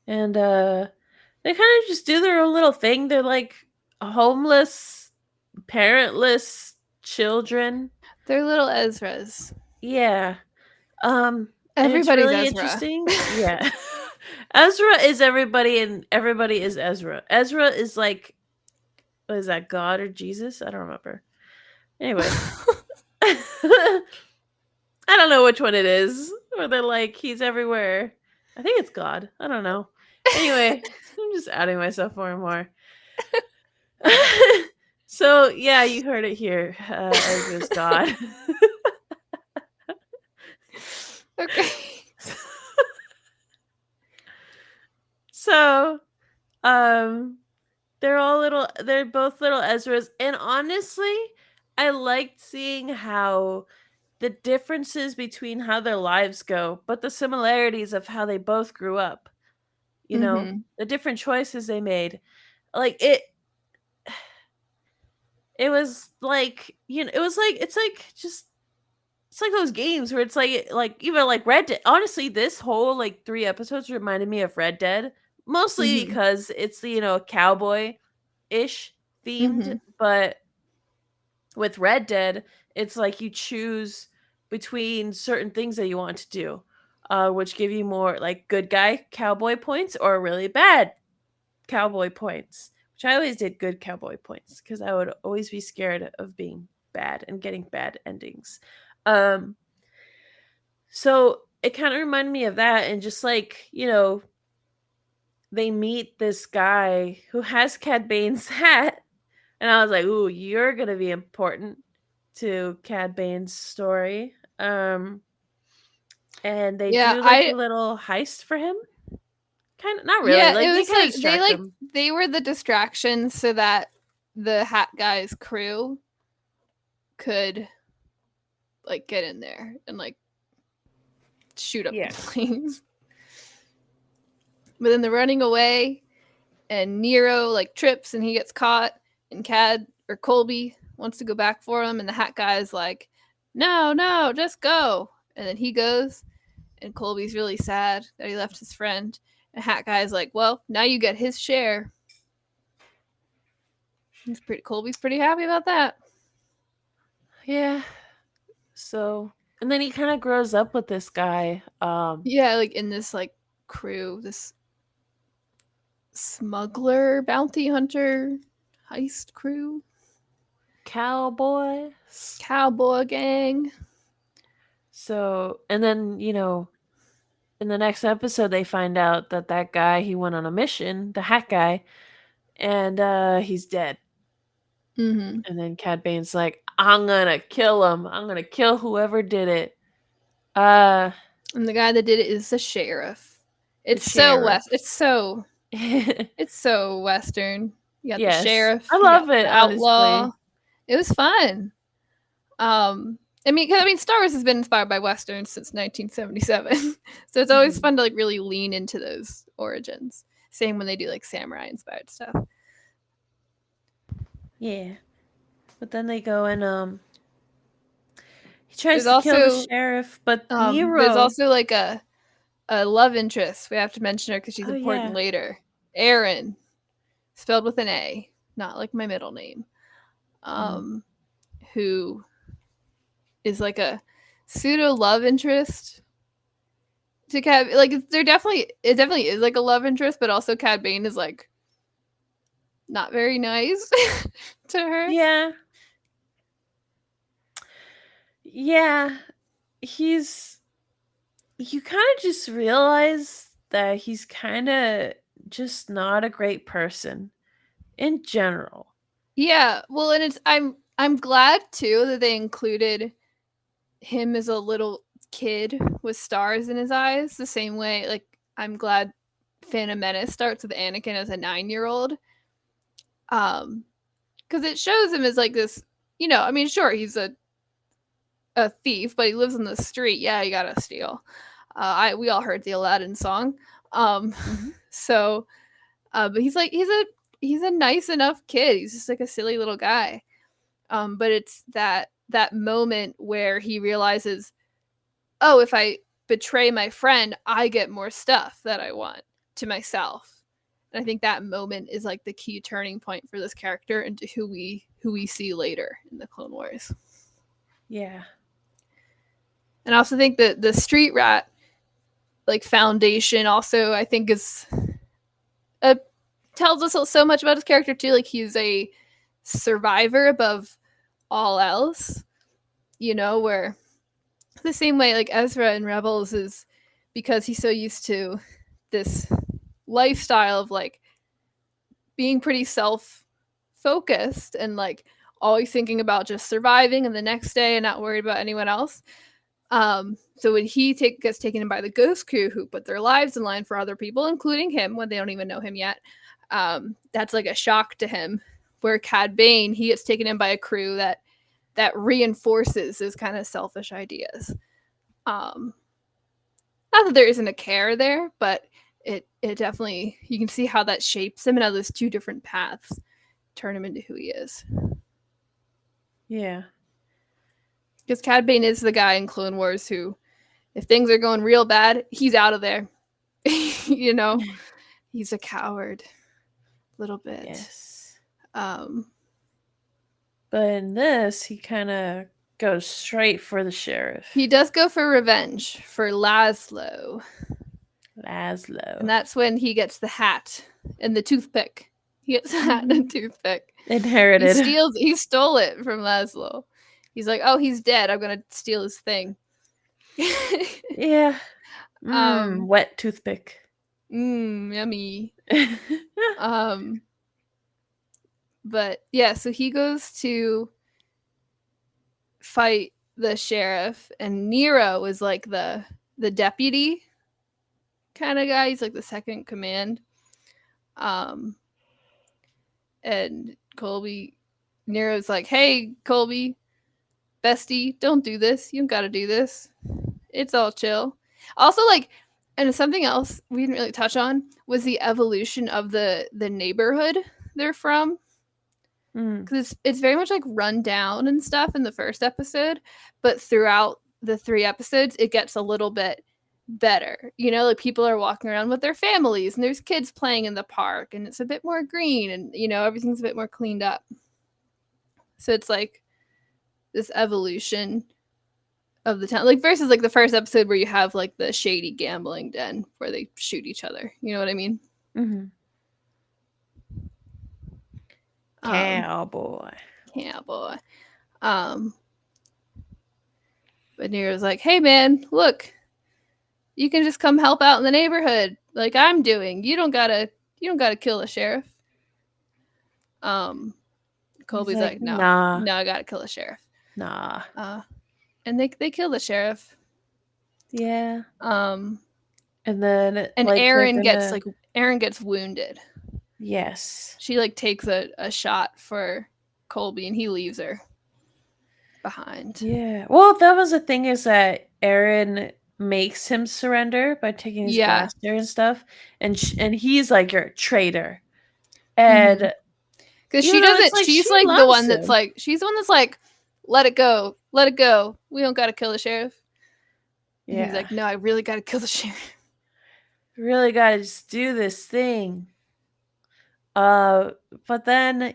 and they kind of just do their own little thing. They're like homeless, parentless children. They're little Ezras. Yeah. Everybody's really Ezra. Interesting. Yeah. Ezra is everybody and everybody is Ezra. Ezra is like, what is that, God or Jesus? I don't remember. Anyway. I don't know which one it is. Where they're like, he's everywhere. I think it's God. I don't know. Anyway, I'm just outing myself more and more. So, yeah, you heard it here. Ezra's God. Okay. So, they're both little Ezras. And honestly, I liked seeing how the differences between how their lives go, but the similarities of how they both grew up. You know, Mm-hmm. the different choices they made. Like it was like, it was like it's like those games where it's like even like Red Dead. Honestly, this whole like 3 episodes reminded me of Red Dead, mostly Mm-hmm. because it's the cowboy-ish themed, Mm-hmm. but with Red Dead, it's like you choose between certain things that you want to do, which give you more like good guy cowboy points or really bad cowboy points. Which I always did good cowboy points because I would always be scared of being bad and getting bad endings. Um, so it kind of reminded me of that, and just like they meet this guy who has Cad Bane's hat, and I was like, "Ooh, you're gonna be important to Cad Bane's story." And they Yeah, do like a little heist for him. Kind of, not really. yeah, it Like they was kind of like distract him. they were the distraction so that the hat guy's crew could like get in there and like shoot up the Yeah. planes. But then they're running away, and Nero like trips and he gets caught, and Cad or Colby wants to go back for him, and the hat guy is like, "No, no, just go." And then he goes, and Colby's really sad that he left his friend. And hat guy's like, "Well, now you get his share." Colby's pretty happy about that. Yeah. So, and then he kind of grows up with this guy. Yeah, like in this like crew, this smuggler, bounty hunter, heist crew, Cowboys. cowboy gang. So, and then, in the next episode, they find out that that guy, he went on a mission, the hat guy, and he's dead. Mm-hmm. And then Cad Bane's like, I'm gonna kill him. I'm gonna kill whoever did it. Uh, And the guy that did it is the sheriff. the It's so sheriff. west. It's so western. You got the Yes. sheriff. I You got love it, the outlaw. honestly. It was fun. I mean, Star Wars has been inspired by westerns since 1977, so it's always Mhm. fun to like really lean into those origins. Same when they do like samurai inspired stuff. Yeah. But then they go and he tries There's to kill the also sheriff, but there's Nero. also like a love interest. We have to mention her because she's Oh important yeah. later. Erin, spelled with an A, not like my middle name. Mhm. Who is like a pseudo love interest to Cad. Like it definitely is like a love interest, but also Cad Bane is like not very nice to her. Yeah. Yeah. He's You kind of just realize that he's kind of just not a great person in general. Yeah, well, and I'm glad too that they included him as a little kid with stars in his eyes, the same way like I'm glad Phantom Menace starts with Anakin as a 9-year-old. Because it shows him as like this, I mean, sure, he's a thief, but he lives on the street. Yeah, you gotta steal. We all heard the Aladdin song. Mhm. So, but he's a nice enough kid. He's just like a silly little guy. But it's that moment where he realizes, oh, if I betray my friend, I get more stuff that I want to myself. And I think that moment is like the key turning point for this character into who we see later in the Clone Wars. Yeah. And I also think that the street rat like foundation also I think is tells us so much about his character too. Like he's a survivor above all else, where the same way like Ezra in Rebels is because he's so used to this lifestyle of like being pretty self focused and like always thinking about just surviving and the next day and not worried about anyone else. So when he gets taken in by the ghost crew who put their lives in line for other people, including him when they don't even know him yet, that's like a shock to him. Where Cad Bane, he gets taken in by a crew that reinforces his kind of selfish ideas. Not that there isn't a care there, but it definitely, you can see how that shapes him and how those two different paths turn him into who he is. Yeah. Because Cad Bane is the guy in Clone Wars who, if things are going real bad, he's out of there. He's a coward, a little bit. Yes. But in this, he kind of goes straight for the sheriff. He does go for revenge for Laszlo. And that's when he gets the hat and the toothpick. He gets the hat and a toothpick. Inherited. He stole it from Laszlo. He's like, oh, he's dead. I'm gonna steal his thing. Yeah. Wet toothpick. Yummy. But yeah, so he goes to fight the sheriff, and Nero is like the deputy kind of guy. He's like the second in command. And Nero's like, hey, Colby, bestie, don't do this. You don't gotta do this. It's all chill. Also, like, and something else we didn't really touch on was the evolution of the neighborhood they're from. Because it's very much like run down and stuff in the first episode, but throughout the 3 episodes, it gets a little bit better. Like people are walking around with their families and there's kids playing in the park and it's a bit more green and, everything's a bit more cleaned up. So it's like this evolution of the town, like versus like the first episode where you have like the shady gambling den where they shoot each other. You know what I mean? Mm-hmm. Cowboy. But Nero's like, hey man, look, you can just come help out in the neighborhood like I'm doing. You don't gotta kill a sheriff. Colby's like, no, I gotta kill a sheriff. Nah. And they kill the sheriff. Yeah. And then Aaron gets wounded. Yes. She like takes a shot for Colby and he leaves her behind. Yeah. Well, that was the thing, is that Aaron makes him surrender by taking his blaster and stuff, and he's like, you're a traitor. And because she doesn't, like, she's like the one that's like, she's the one that's like, let it go, we don't gotta kill the sheriff. And he's like, no, I really gotta kill the sheriff. Really gotta just do this thing. But then,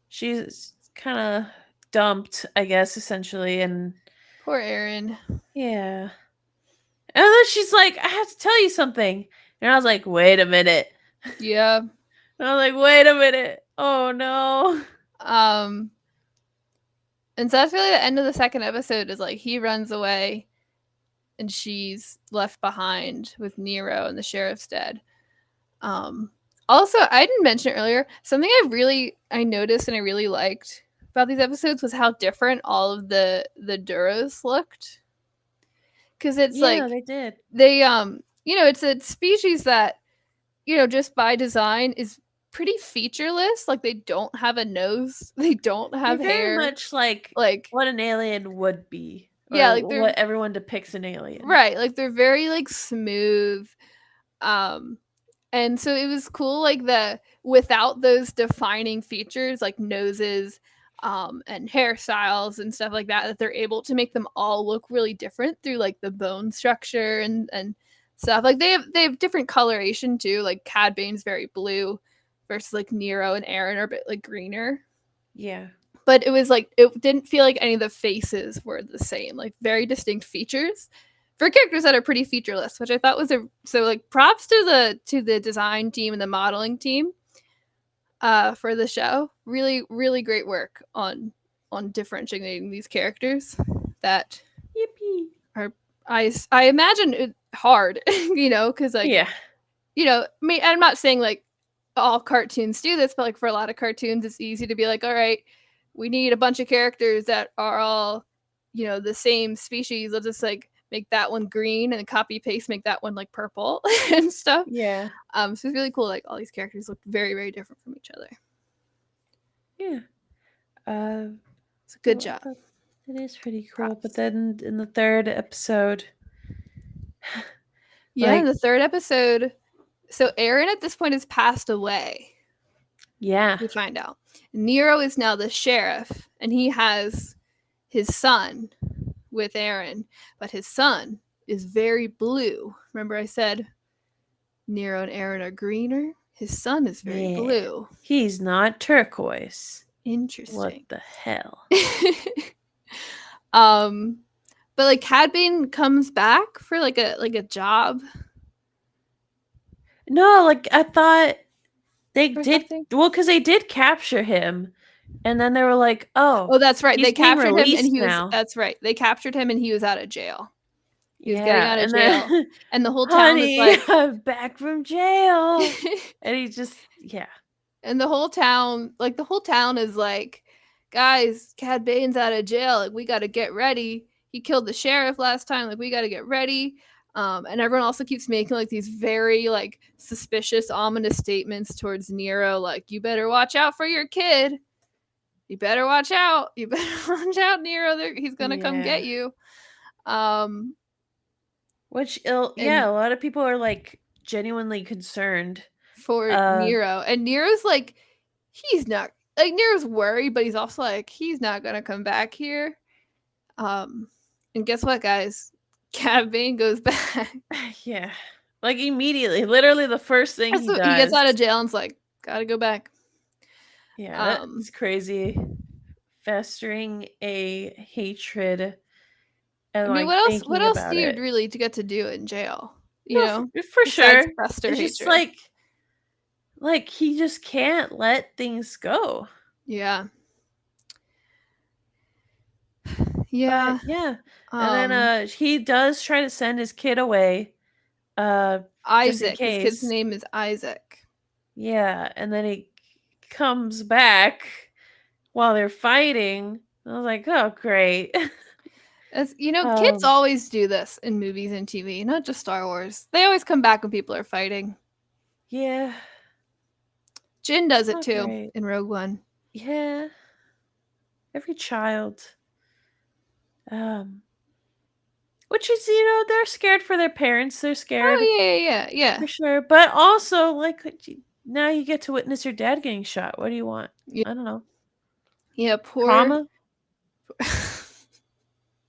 she's kind of dumped, I guess, essentially, and poor Aaron. Yeah. And then she's like, I have to tell you something. And I was like, wait a minute. Yeah. And I was like, wait a minute. Oh no. And so that's really the end of the second episode, is like he runs away and she's left behind with Nero and the sheriff's dead. Also, I didn't mention it earlier, something I noticed and I really liked about these episodes was how different all of the Duros looked. Because it's they did. They it's a species that, just by design is pretty featureless. Like they don't have a nose, they don't have They're hair. very much like what an alien would be. Yeah, like what everyone depicts an alien. Right, like they're very like smooth. And so it was cool, like without those defining features like noses and hairstyles and stuff like that they're able to make them all look really different through like the bone structure and stuff. Like they have different coloration too. Like Cad Bane's very blue versus like Nero and Aaron are a bit like greener. Yeah. But it was like, it didn't feel like any of the faces were the same. Like very distinct features for characters that are pretty featureless, which I thought was so like props to the design team and the modeling team for the show. Really, really great work on on differentiating these characters that Yippee. are I imagine it hard, because like Yeah. I'm not saying like all cartoons do this, but like for a lot of cartoons, it's easy to be like, all right, we need a bunch of characters that are all, the same species. Let's just like make that one green and copy paste, make that one like purple and stuff. Yeah. So it's really cool. Like all these characters look very, very different from each other. Yeah. It's a good I job. thought it is pretty cool. Props. But then in the third episode, Yeah, in like, the third episode, so Aaron at this point has passed away. yeah, We find out. Nero is now the sheriff, and he has his son with Aaron, but his son is very blue. Remember I said Nero and Aaron are greener? His son is very Yeah. blue. He's not turquoise. Interesting. What the hell? But like Cad Bane comes back for like a job. No, like I thought they Or did something? well because they did capture him, and then they were like, "Oh, Oh, that's right. he's They being captured him, released and he was. now." That's right. They captured him, and he was out of jail. He was getting Yeah, out of and jail, then, and the whole town is honey, like, I'm back from jail, and he just, yeah, and the whole town is like, guys, Cad Bane's out of jail. Like, we got to get ready. He killed the sheriff last time. Like, we got to get ready. And everyone also keeps making like these very like suspicious, ominous statements towards Nero. Like, you better watch out for your kid. You better watch out. You better watch out, Nero. He's gonna come Yeah. get you. Which, And yeah, a lot of people are like genuinely concerned. for Nero, and Nero's like, he's not like Nero's worried, but he's also like, he's not gonna come back here. And guess what, guys? Cad Bane goes back. Yeah, like immediately, literally the first thing he So does. he gets out of jail and's like, gotta go back. Yeah, that's crazy. Festering a hatred. And, I mean, like, what else about do you it. really get to do in jail? You No, know, for besides sure. fester It's just hatred. like he just can't let things go. Yeah. Yeah. But yeah. And then he does try to send his kid away. Just in Isaac. His kid's case. name is Isaac. Yeah, and then he comes back while they're fighting. I was like, oh great. As kids always do this in movies and TV, not just Star Wars. They always come back when people are fighting. Yeah. Jin does it not too great. in Rogue One. Yeah. Every child. Which is, they're scared for their parents. They're scared. Oh yeah. For sure. But also, like, now you get to witness your dad getting shot. What do you want? Yeah. I don't know. Yeah, poor Trauma?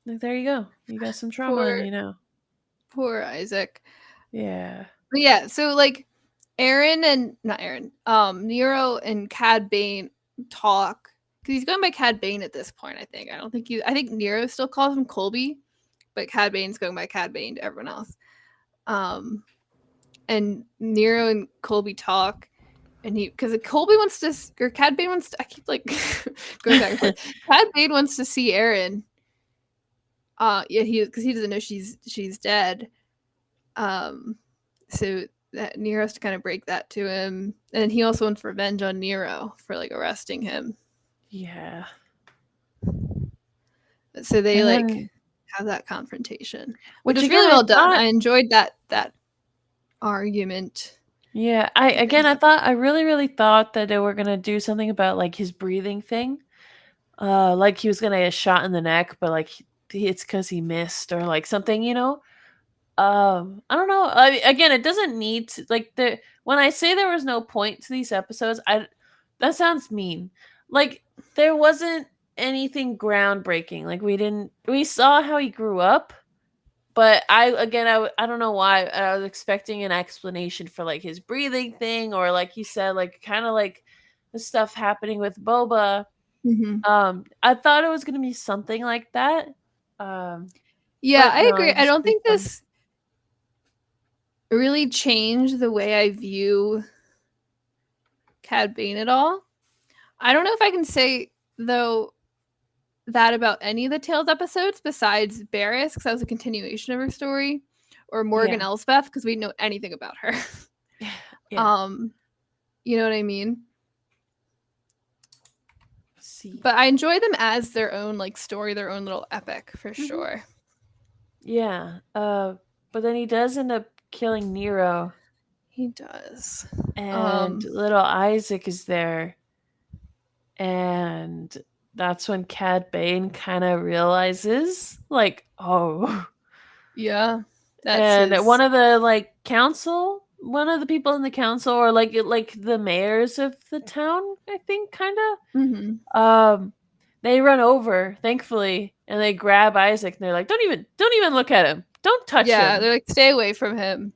Like, there you go. You got some trauma, poor Isaac. Yeah. But yeah, so like Nero and Cad Bane talk because he's going by Cad Bane at this point. I think I think Nero still calls him Colby, but Cad Bane's going by Cad Bane to everyone else. And Nero and Colby talk, and because Colby wants to, or Cad Bane wants to. I keep like going back and forth. Cad Bane wants to see Aaron. Yeah, because he doesn't know she's dead. So that Nero has to kind of break that to him, and he also wants revenge on Nero for like arresting him. Yeah. So they have that confrontation, which is again, really well done. I enjoyed that argument. Yeah, I really, really thought that they were gonna do something about like his breathing thing. Like he was gonna get shot in the neck, but like it's because he missed or like something, I don't know. Again, it doesn't need to like when I say there was no point to these episodes, that sounds mean. Like there wasn't anything groundbreaking. Like we saw how he grew up, but I don't know why I was expecting an explanation for like his breathing thing or like you said, like kind of like the stuff happening with Boba. Mm-hmm. I thought it was gonna be something like that. Yeah, I no, agree. I don't think fun. this really changed the way I view Cad Bane at all. I don't know if I can say though that about any of the Tales episodes besides Barris, because that was a continuation of her story, or Morgan Yeah. Elsbeth, because we didn't know anything about her. Yeah. You know what I mean? See. But I enjoy them as their own like story, their own little epic for Mhm. sure. Yeah. But then he does end up killing Nero, He does. and little Isaac is there, and that's when Cad Bane kind of realizes, like, oh. Yeah. That's And his. one of the one of the people in the council, or like the mayors of the town, I think, kind of, Mhm. they run over, thankfully, and they grab Isaac, and they're like, don't even look at him, don't touch Yeah, him. they're like, stay away from him.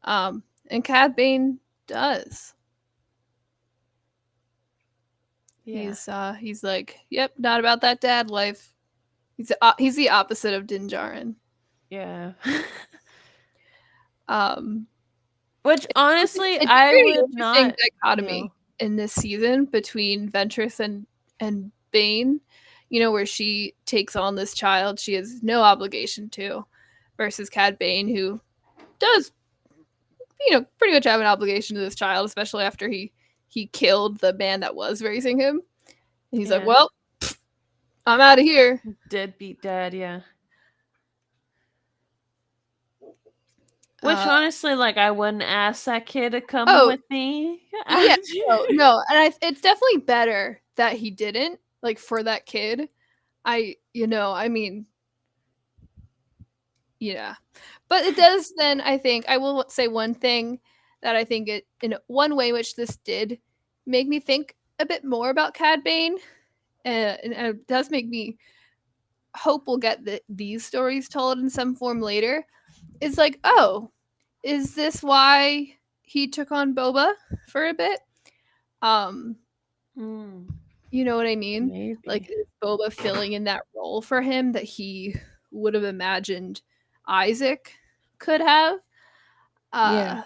And Cad Bane does. Yeah. He's like, yep, not about that dad life. He's the opposite of Din Djarin. Yeah. Um, Which honestly, it's a I pretty would interesting not, dichotomy in this season between Ventress and Bane. You know, where she takes on this child she has no obligation to, versus Cad Bane, who does, pretty much have an obligation to this child, especially after he killed the man that was raising him. And he's like, yeah, well, I'm out of here. deadbeat dad, yeah. Which honestly, like, I wouldn't ask that kid to come Oh, with me. yeah, no, and it's definitely better that he didn't, like, for that kid. I mean, yeah. But it does then, I think, I will say one thing that I think it, in one way which this did make me think a bit more about Cad Bane, and it does make me hope we'll get these stories told in some form later, is like, oh, is this why he took on Boba for a bit? Hmm, You know what I mean? Like, maybe. is Boba filling in that role for him that he would have imagined Isaac could have? Yeah.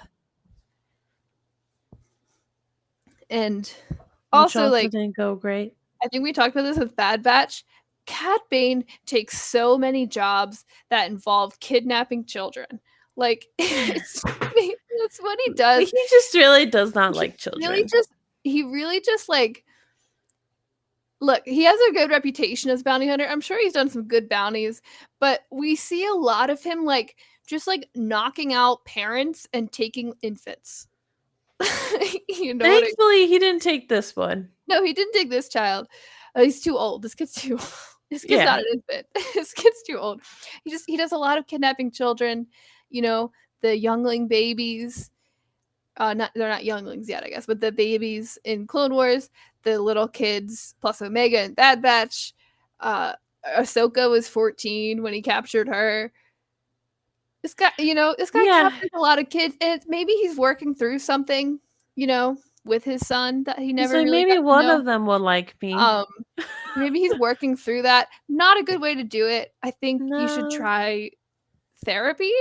And Which also, also like, didn't go great. I think we talked about this with Bad Batch. Cad Bane takes so many jobs that involve kidnapping children. Like, it's what he Like, does. he just really does not He like really children. just he really just like, look, he has a good reputation as bounty hunter. I'm sure he's done some good bounties, but we see a lot of him like just like knocking out parents and taking infants. You know what I mean? Thankfully, he didn't take this one. No, he didn't take this child. He's too old. This kid's too old. This kid's Yeah. not an infant. This kid's too old. He does a lot of kidnapping children, you know, the youngling babies. Not they're not younglings yet, I guess, but the babies in Clone Wars, the little kids plus Omega and Bad Batch. Uh Ahsoka was 14 when he captured her. This guy Yeah. captures a lot of kids, and maybe he's working through something, with his son that he He's never like, really maybe got to one know. of them will like me. Um, Maybe he's working through that. Not a good way to do it. I think you should No. try therapy.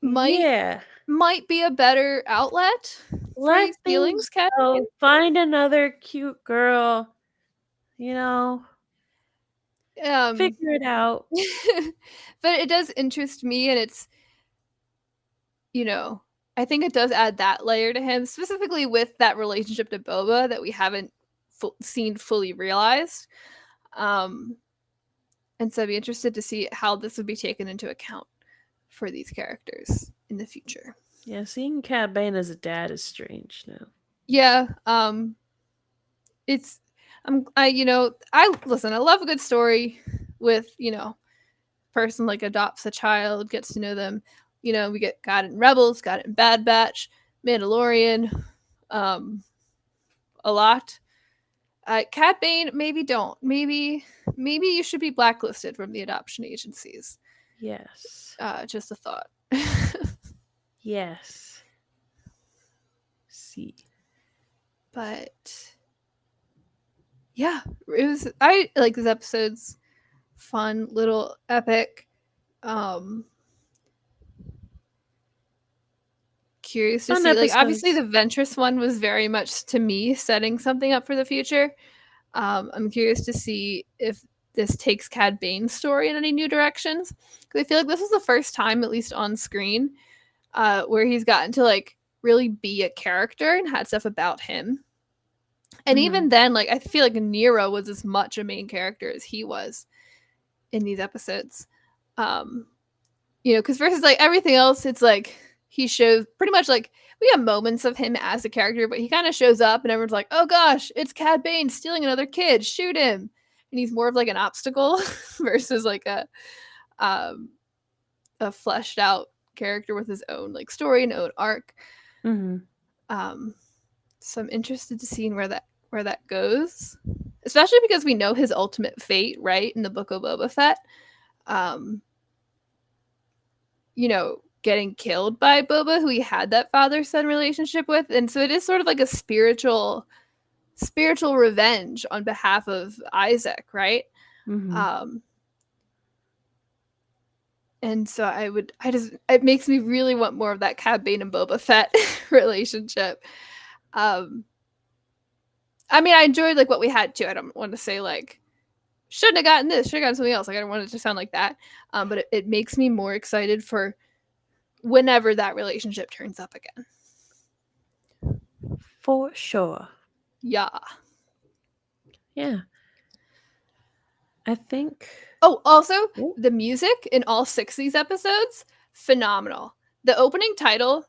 Might Yeah. might be a better outlet for Let these things feelings, Kat. go. Find another cute girl. You know, Um, figure it out. but it does interest me, and it's, you know, I think it does add that layer to him, specifically with that relationship to Boba that we haven't seen fully realized. Um, and so I'd be interested to see how this would be taken into account for these characters in the future. Yeah, seeing Cad Bane as a dad is strange now. Yeah, it's I listen, I love a good story with, person like adopts a child, gets to know them. We got it in Rebels, got it in Bad Batch, Mandalorian, um, a lot. Cat Bane, maybe don't. Maybe you should be blacklisted from the adoption agencies. Yes. Just a thought. Yes. See. But yeah, I like this episode's fun little epic. Curious to Fun see, like, obviously episodes. the Ventress one was very much to me setting something up for the future. I'm curious to see if this takes Cad Bane's story in any new directions. Because I feel like this was the first time, at least on screen, where he's gotten to like really be a character and had stuff about him. And even then, like I feel like Nero was as much a main character as he was in these episodes. Because versus like everything else, it's like he shows pretty much like we have moments of him as a character, but he kind of shows up and everyone's like, oh gosh, it's Cad Bane stealing another kid, shoot him. And he's more of like an obstacle versus like a fleshed out character with his own like story and own arc. So I'm interested to see where that goes, especially because we know his ultimate fate, right, in the Book of Boba Fett. Getting killed by Boba, who he had that father-son relationship with, and so it is sort of like a spiritual revenge on behalf of Isaac, right? And so it makes me really want more of that Cad Bane and Boba Fett relationship. I mean, I enjoyed like what we had too. I don't want to say like shouldn't have gotten this, should have gotten something else. Like I don't want it to sound like that. But it makes me more excited for whenever that relationship turns up again. For sure. Yeah. I think. Oh, also, the music in all 6 of these episodes, phenomenal. The opening title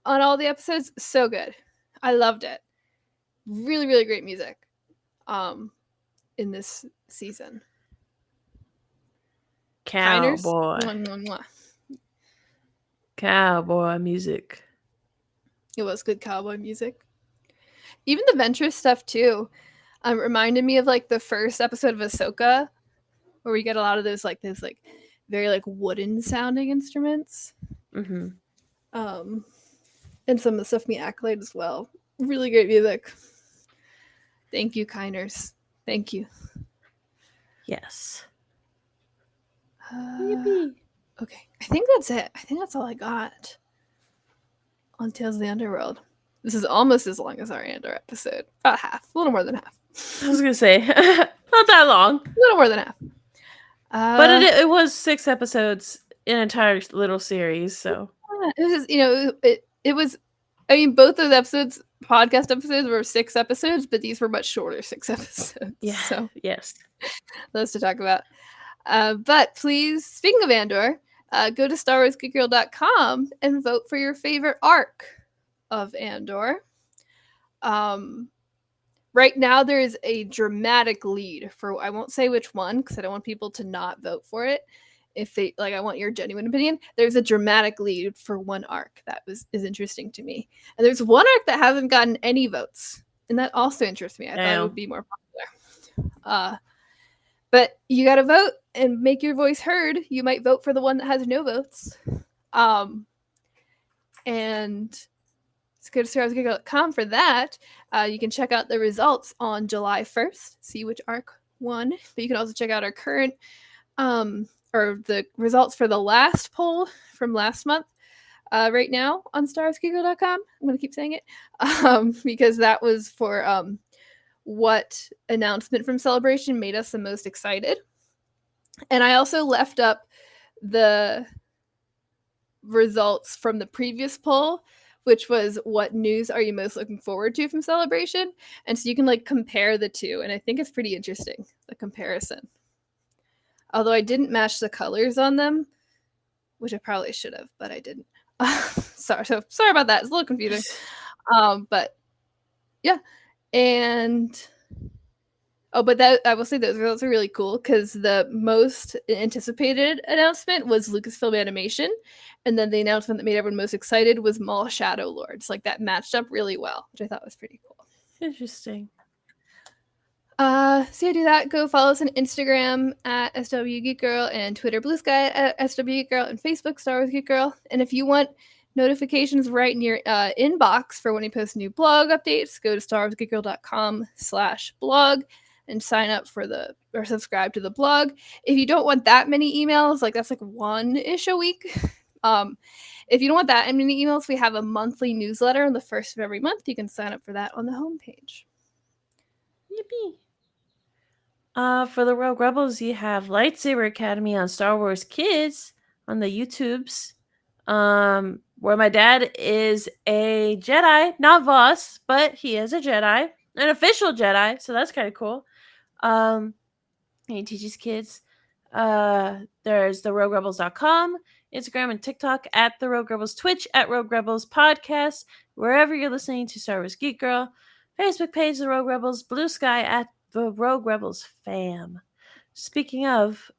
on all the episodes, so good. I loved it. Really, really great music in this season. Cowboy. Mwah, mwah, mwah. Cowboy music. It was good cowboy music. Even the Ventress stuff too reminded me of like the first episode of Ahsoka, where we get a lot of those very like wooden sounding instruments. And some of the stuff from the Acolyte as well. Really great music. Thank you, Kinders. Thank you. Yes. Yippee. Okay, I think that's it. I think that's all I got on Tales of the Underworld. This is almost as long as our Andor episode. About half. A little more than half. I was going to say, not that long. A little more than half. But it was 6 episodes in an entire little series, so. It was just, it was, I mean, both of the episodes, podcast episodes, were 6 episodes, but these were much shorter 6 episodes. Yeah. So, yes. Lots to talk about. But please, speaking of Andor, go to StarWarsGeekGirl.com and vote for your favorite arc of Andor. Right now, there is a dramatic lead for, I won't say which one because I don't want people to not vote for it. If they like, I want your genuine opinion. There's a dramatic lead for one arc that is interesting to me, and there's one arc that hasn't gotten any votes, and that also interests me. I thought it would be more popular. But you got to vote and make your voice heard. You might vote for the one that has no votes. And so go to StarWarsGeek.com for that. You can check out the results on July 1st, see which arc won. But you can also check out our current, or the results for the last poll from last month right now on StarWarsGeek.com. I'm going to keep saying it because that was for what announcement from Celebration made us the most excited. And I also left up the results from the previous poll, which was what news are you most looking forward to from Celebration? And so you can like compare the two. And I think it's pretty interesting, the comparison. Although I didn't match the colors on them, which I probably should have, but I didn't. Sorry about that. It's a little confusing. But yeah. And but that I will say those results are really cool because the most anticipated announcement was Lucasfilm Animation, and then the announcement that made everyone most excited was Maul Shadow Lords. Like that matched up really well, which I thought was pretty cool. Interesting. So yeah, do that. Go follow us on Instagram at SW Geek Girl and Twitter Blue Sky at SW Geek Girl and Facebook Star Wars Geek Girl. And if you want notifications right in your inbox for when we post new blog updates, go to StarWarsGeekGirl.com/blog and sign up for or subscribe to the blog. If you don't want that many emails, like that's like one-ish a week. If you don't want that many emails, we have a monthly newsletter on the first of every month. You can sign up for that on the homepage. Yippee. For the Rogue Rebels, you have Lightsaber Academy on Star Wars Kids on the YouTubes. Where my dad is a Jedi, not Voss, but he is a Jedi, an official Jedi, so that's kind of cool. And he teaches kids. There's the RogueRebels.com, Instagram and TikTok at the Rogue Rebels, Twitch at Rogue Rebels Podcast, wherever you're listening to Star Wars Geek Girl, Facebook page the Rogue Rebels, Blue Sky at the Rogue Rebels Fam. Speaking of,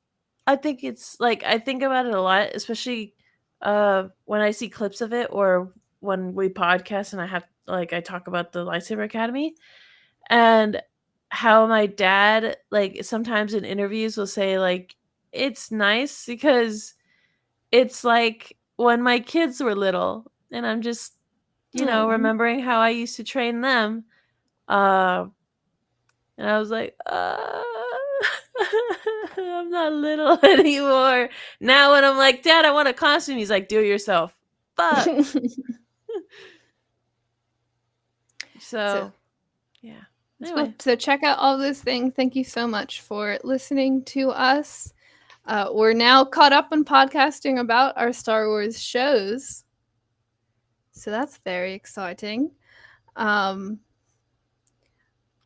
I think it's like I think about it a lot, especially when I see clips of it or when we podcast and I talk about the Lightsaber Academy and how my dad like sometimes in interviews will say like it's nice because it's like when my kids were little and I'm just Aw. remembering how I used to train them. uh and I was like, I'm not little anymore. Now when I'm like, Dad, I want a costume, he's like, do it yourself. Fuck. So yeah. Cool. Anyway. So check out all those things. Thank you so much for listening to us. We're now caught up on podcasting about our Star Wars shows. So that's very exciting. But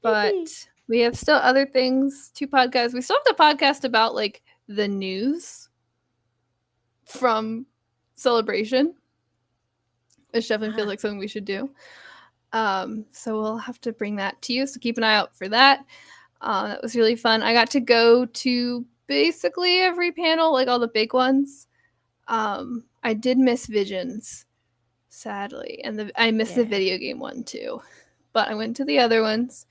Yippee. we have still other things to podcast. We still have to podcast about like the news from Celebration, which definitely feels like something we should do. So we'll have to bring that to you. So keep an eye out for that. That was really fun. I got to go to basically every panel, like all the big ones. I did miss Visions, sadly, and I missed the video game one too. But I went to the other ones,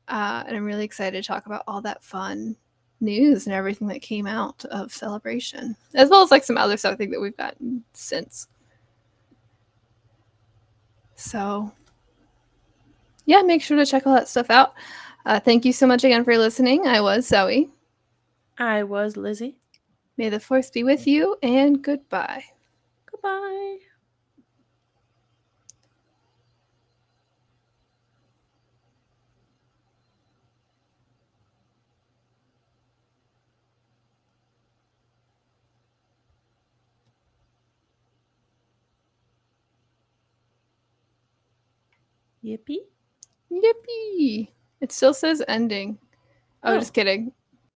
and I'm really excited to talk about all that fun news and everything that came out of Celebration, as well as like some other stuff I think that we've gotten since. So yeah, make sure to check all that stuff out. Thank you so much again for listening. I was Zoe. I was Lizzie. May the force be with you, and goodbye. Goodbye. Yippee. Yippee! It still says ending. Oh, just kidding.